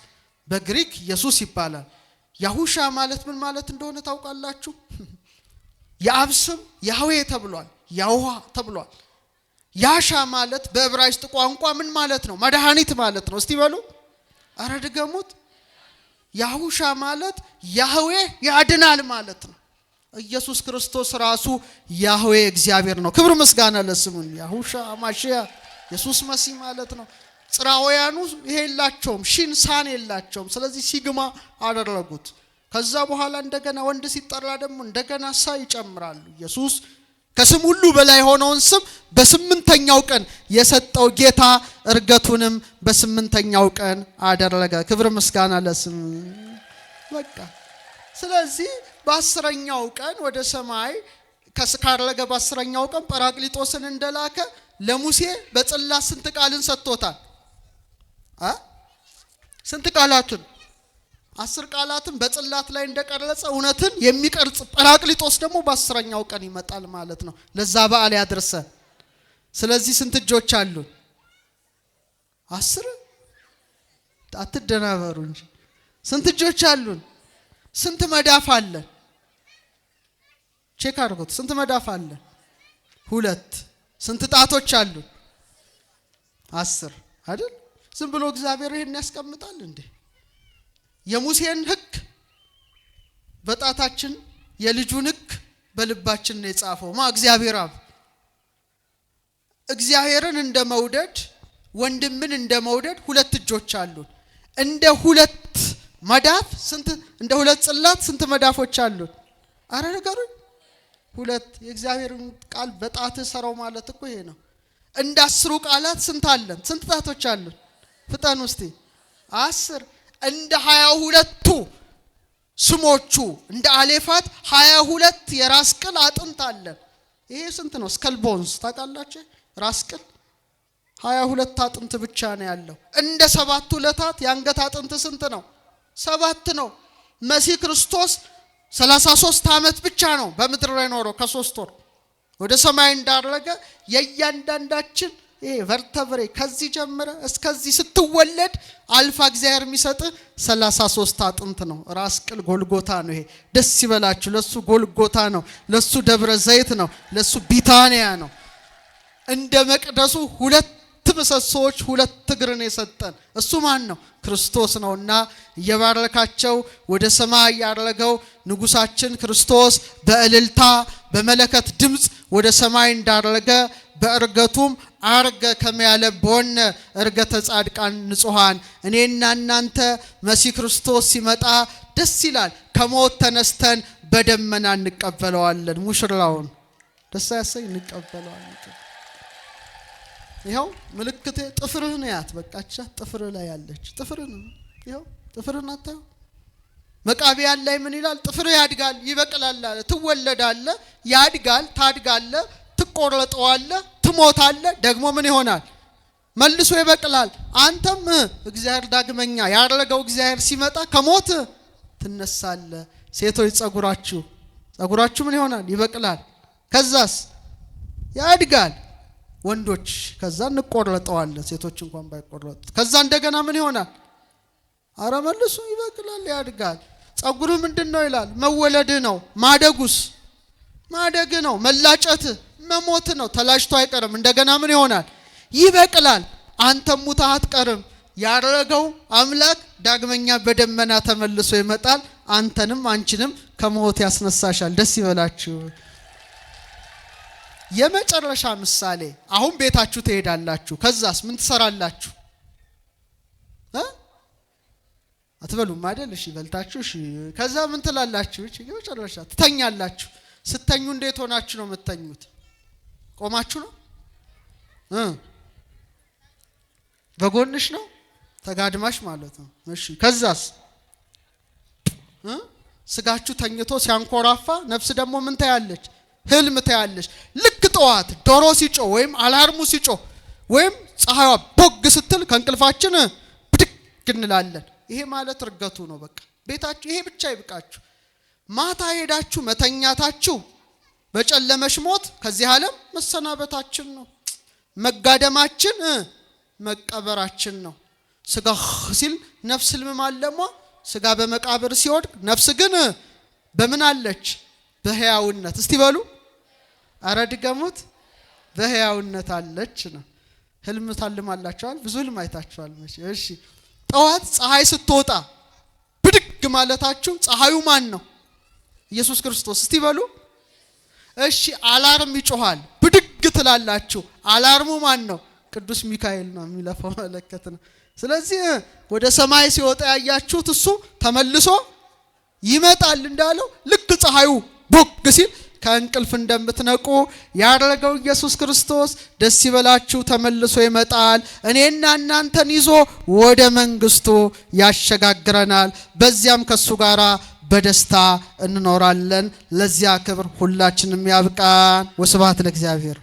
በግሪክ ኢየሱስ ይባላል። ያሁሻ ማለት ምን ማለት እንደሆነ ታውቃላችሁ? የአብ ስም ያህዌ ተብሏል። ያውሃ ተብሏል። ያሻ ማለት በዕብራይስጥ ቋንቋ ምን ማለት ነው? መድኃኒት ማለት ነው። እስቲ በሉ። አረ ድገሙት። ያሁሻ ማለት ያህዌ ያድናል ማለት ነው። ኢየሱስ ክርስቶስ ራሱ ያህዌ እግዚአብሔር ነው። ክብር ምስጋና ለስሙ። ያሁሻ ማሺያ ኢየሱስ መሲህ ማለት ነው። ጽራውያኑ ይሄ የላቸውም፣ ሺን ሳን የላቸውም። ስለዚህ ሲግማ አደረጉት። ከዛ በኋላ እንደገና ወንድ ሲጠራ ደግሞ እንደገና ሳ ይጨምራሉ። ኢየሱስ ከስም ሁሉ በላይ ሆነውን ስም በ8ኛው ቀን የሰጠው ጌታ እርገቱንም በ8ኛው ቀን አደረገ። ክብር ምስጋና ለስሙ። በቃ ስለዚህ በ10ኛው ቀን ወደ ሰማይ ካረገ በ10ኛው ቀን ጰራቅሊጦስን እንደላከ ለሙሴ በጽላት ስንት ቃልን ሰጥቶታል? ስንት ቃላትን? 10 ቃላትን በጽላት ላይ እንደቀረጸ እውነትን የሚቀርጽ ጰራቅሊጦስ ደግሞ በ10ኛው ቀን ይመጣል ማለት ነው። ለዛ በዓል ያድርሰን። ስለዚህ ስንት እጆች አሉን? 10። አትደናበሩ እንጂ ስንት እጆች አሉን? ስንት መዳፍ አለን? ቼክ አድርጉት። ስንት መዳፍ አለን? 2። ስንት ጣቶች አሉን? 10 አይደል? ዝም ብሎ እግዚአብሔር ይሄን ያስቀምጣል እንዴ? የሙሴን ሕግ በጣታችን የልጁን ሕግ በልባችን ነው የጻፈው። እግዚአብሔር አብ እግዚአብሔርን እንደመውደድ ወንድምን እንደመውደድ 2 እጆች አሉን። እንደ 2 መዳፍ ስንት? እንደ 2 ጽላት ስንት መዳፎች አሉን? አረ ነገሩን ሁለት የእግዚአብሔርን ቃል በጣትህ ሰራው ማለት እኮ ይሄ ነው። እንደ 10 ቃላት ስንት አለን? ስንት ጣቶች አሉን? ፍጠኑ እስቲ 10 እንደ 22ቱ ስሞቹ እንደ አሌፋት 22 የራስ ቅል አጥንት አለን። ይሄ ስንት ነው? ስከል ቦንስ ታውቃላችሁ? ራስ ቅል 22 አጥንት ብቻ ነው ያለው። እንደ 7 ዕለታት የአንገት አጥንት ስንት ነው? 7 ነው። መሲህ ክርስቶስ 33 ዓመት ብቻ ነው በምድር ላይ ኖሮ ከ3 ወር ወደ ሰማይ እንዳረገ የእያንዳንዳችን ይሄ ቨርተብሬ ከዚህ ጀምረ እስከዚህ ስትወለድ አልፋ እግዚአብሔር የሚሰጥ 33 አጥንት ነው። ራስ ቅል ጎልጎታ ነው። ይሄ ደስ ይበላችሁ። ለሱ ጎልጎታ ነው፣ ለሱ ደብረ ዘይት ነው፣ ለሱ ቢታንያ ነው። እንደ መቅደሱ 2 ምሰሶች 2 እግርን የሰጠን እሱ ማን ነው? ክርስቶስ ነውና እየባረካቸው ወደ ሰማይ ያረገው ንጉሳችን ክርስቶስ በእልልታ በመለከት ድምጽ ወደ ሰማይ እንዳረገ በእርገቱም አርገ ከመያለ በሆነ እርገተ ጻድቃን ንጹሃን እኔና እናንተ መሲህ ክርስቶስ ሲመጣ ደስ ይላል። ከሞት ተነስተን በደመና እንቀበለዋለን። ሙሽራውን ደስ ያሰኝ እንቀበለዋለን። ይሄው ምልክቴ ጥፍርህን ያት በቃቻ ጥፍር ላይ ያለች ጥፍርን ይሄው ጥፍርን አታዩ። መቃብያን ላይ ምን ይላል? ጥፍር ያድጋል ይበቅላል አለ። ትወለዳለ፣ ያድጋል፣ ታድጋለ፣ ትቆረጠዋለ፣ ትሞታለ፣ ደግሞ ምን ይሆናል? መልሶ ይበቅላል። አንተም እግዚአብሔር ዳግመኛ ያረገው እግዚአብሔር ሲመጣ ከሞት ትነሳለ። ሴቶች ጸጉራችሁ ምን ይሆናል? ይበቅላል። ከዛስ ያድጋል። ወንዶች ከዛ እንቆረጠዋለን። ሴቶች እንኳን ባይቆረጡ ከዛ እንደገና ምን ይሆናል? አረ መልሶ ይበቅላል፣ ያድጋል። ጸጉሩ ምንድነው ይላል? መወለድ ነው። ማደጉስ? ማደግ ነው። መላጨት መሞት ነው። ተላጭቶ አይቀርም። እንደገና ምን ይሆናል? ይበቅላል። አንተም ሙተህ አትቀርም። ያረገው አምላክ ዳግመኛ በደመና ተመልሶ ይመጣል። አንተንም አንቺንም ከሞት ያስነሳሻል። ደስ ይበላችሁ። የመጨረሻ ምሳሌ አሁን ቤታችሁ ትሄዳላችሁ። ከዛስ ምን ትሰራላችሁ? አትበሉም አይደል? እሺ በልታችሁ እሺ። ከዛ ምን ትላላችሁ? እሺ የመጨረሻ ትተኛላችሁ። ስተኙ እንዴት ሆናችሁ ነው የምትተኙት? ቆማችሁ ነው? በጎንሽ ነው? ተጋድማሽ ማለት ነው። እሺ ከዛስ ስጋችሁ ተኝቶ ሲያንኮራፋ ነፍስ ደግሞ ምን ታያለች? ህልም ታያለች። ልክ ጠዋት ዶሮ ሲጮህ ወይም አላርሙ ሲጮህ ወይም ፀሐይዋ ቦግ ስትል ከእንቅልፋችን ብድግ እንላለን። ይሄ ማለት እርገቱ ነው። በቃ ቤታችሁ ይሄ ብቻ ይብቃችሁ። ማታ ሄዳችሁ መተኛታችሁ በጨለመሽ ሞት ከዚህ ዓለም መሰናበታችን ነው። መጋደማችን መቀበራችን ነው። ስጋ ሲል ነፍስ ህልም ማለሟ ስጋ በመቃብር ሲወድቅ ነፍስ ግን በምን አለች? በህያውነት። እስቲ በሉ አረ ድገሙት። በህያውነት አለች ነው። ህልም ታልማላችኋል? ብዙ ህልም አይታችኋል መቼ? እሺ ጠዋት ፀሐይ ስትወጣ ብድግ ማለታችሁ ፀሐዩ ማን ነው? ኢየሱስ ክርስቶስ። እስቲ በሉ እሺ አላርም ይጮሃል ብድግ ትላላችሁ። አላርሙ ማን ነው? ቅዱስ ሚካኤል ነው። የሚለፋው መለከት ነው። ስለዚህ ወደ ሰማይ ሲወጣ ያያችሁት እሱ ተመልሶ ይመጣል እንዳለው ልክ ፀሐዩ ቦግ ሲል ከእንቅልፍ እንደምትነቁ ያረገው ኢየሱስ ክርስቶስ ደስ ይበላችሁ ተመልሶ ይመጣል። እኔና እናንተን ይዞ ወደ መንግስቱ ያሸጋግረናል። በዚያም ከሱ ጋራ በደስታ እንኖራለን። ለዚያ ክብር ሁላችንም ያብቃን። ወስብሐት ለእግዚአብሔር።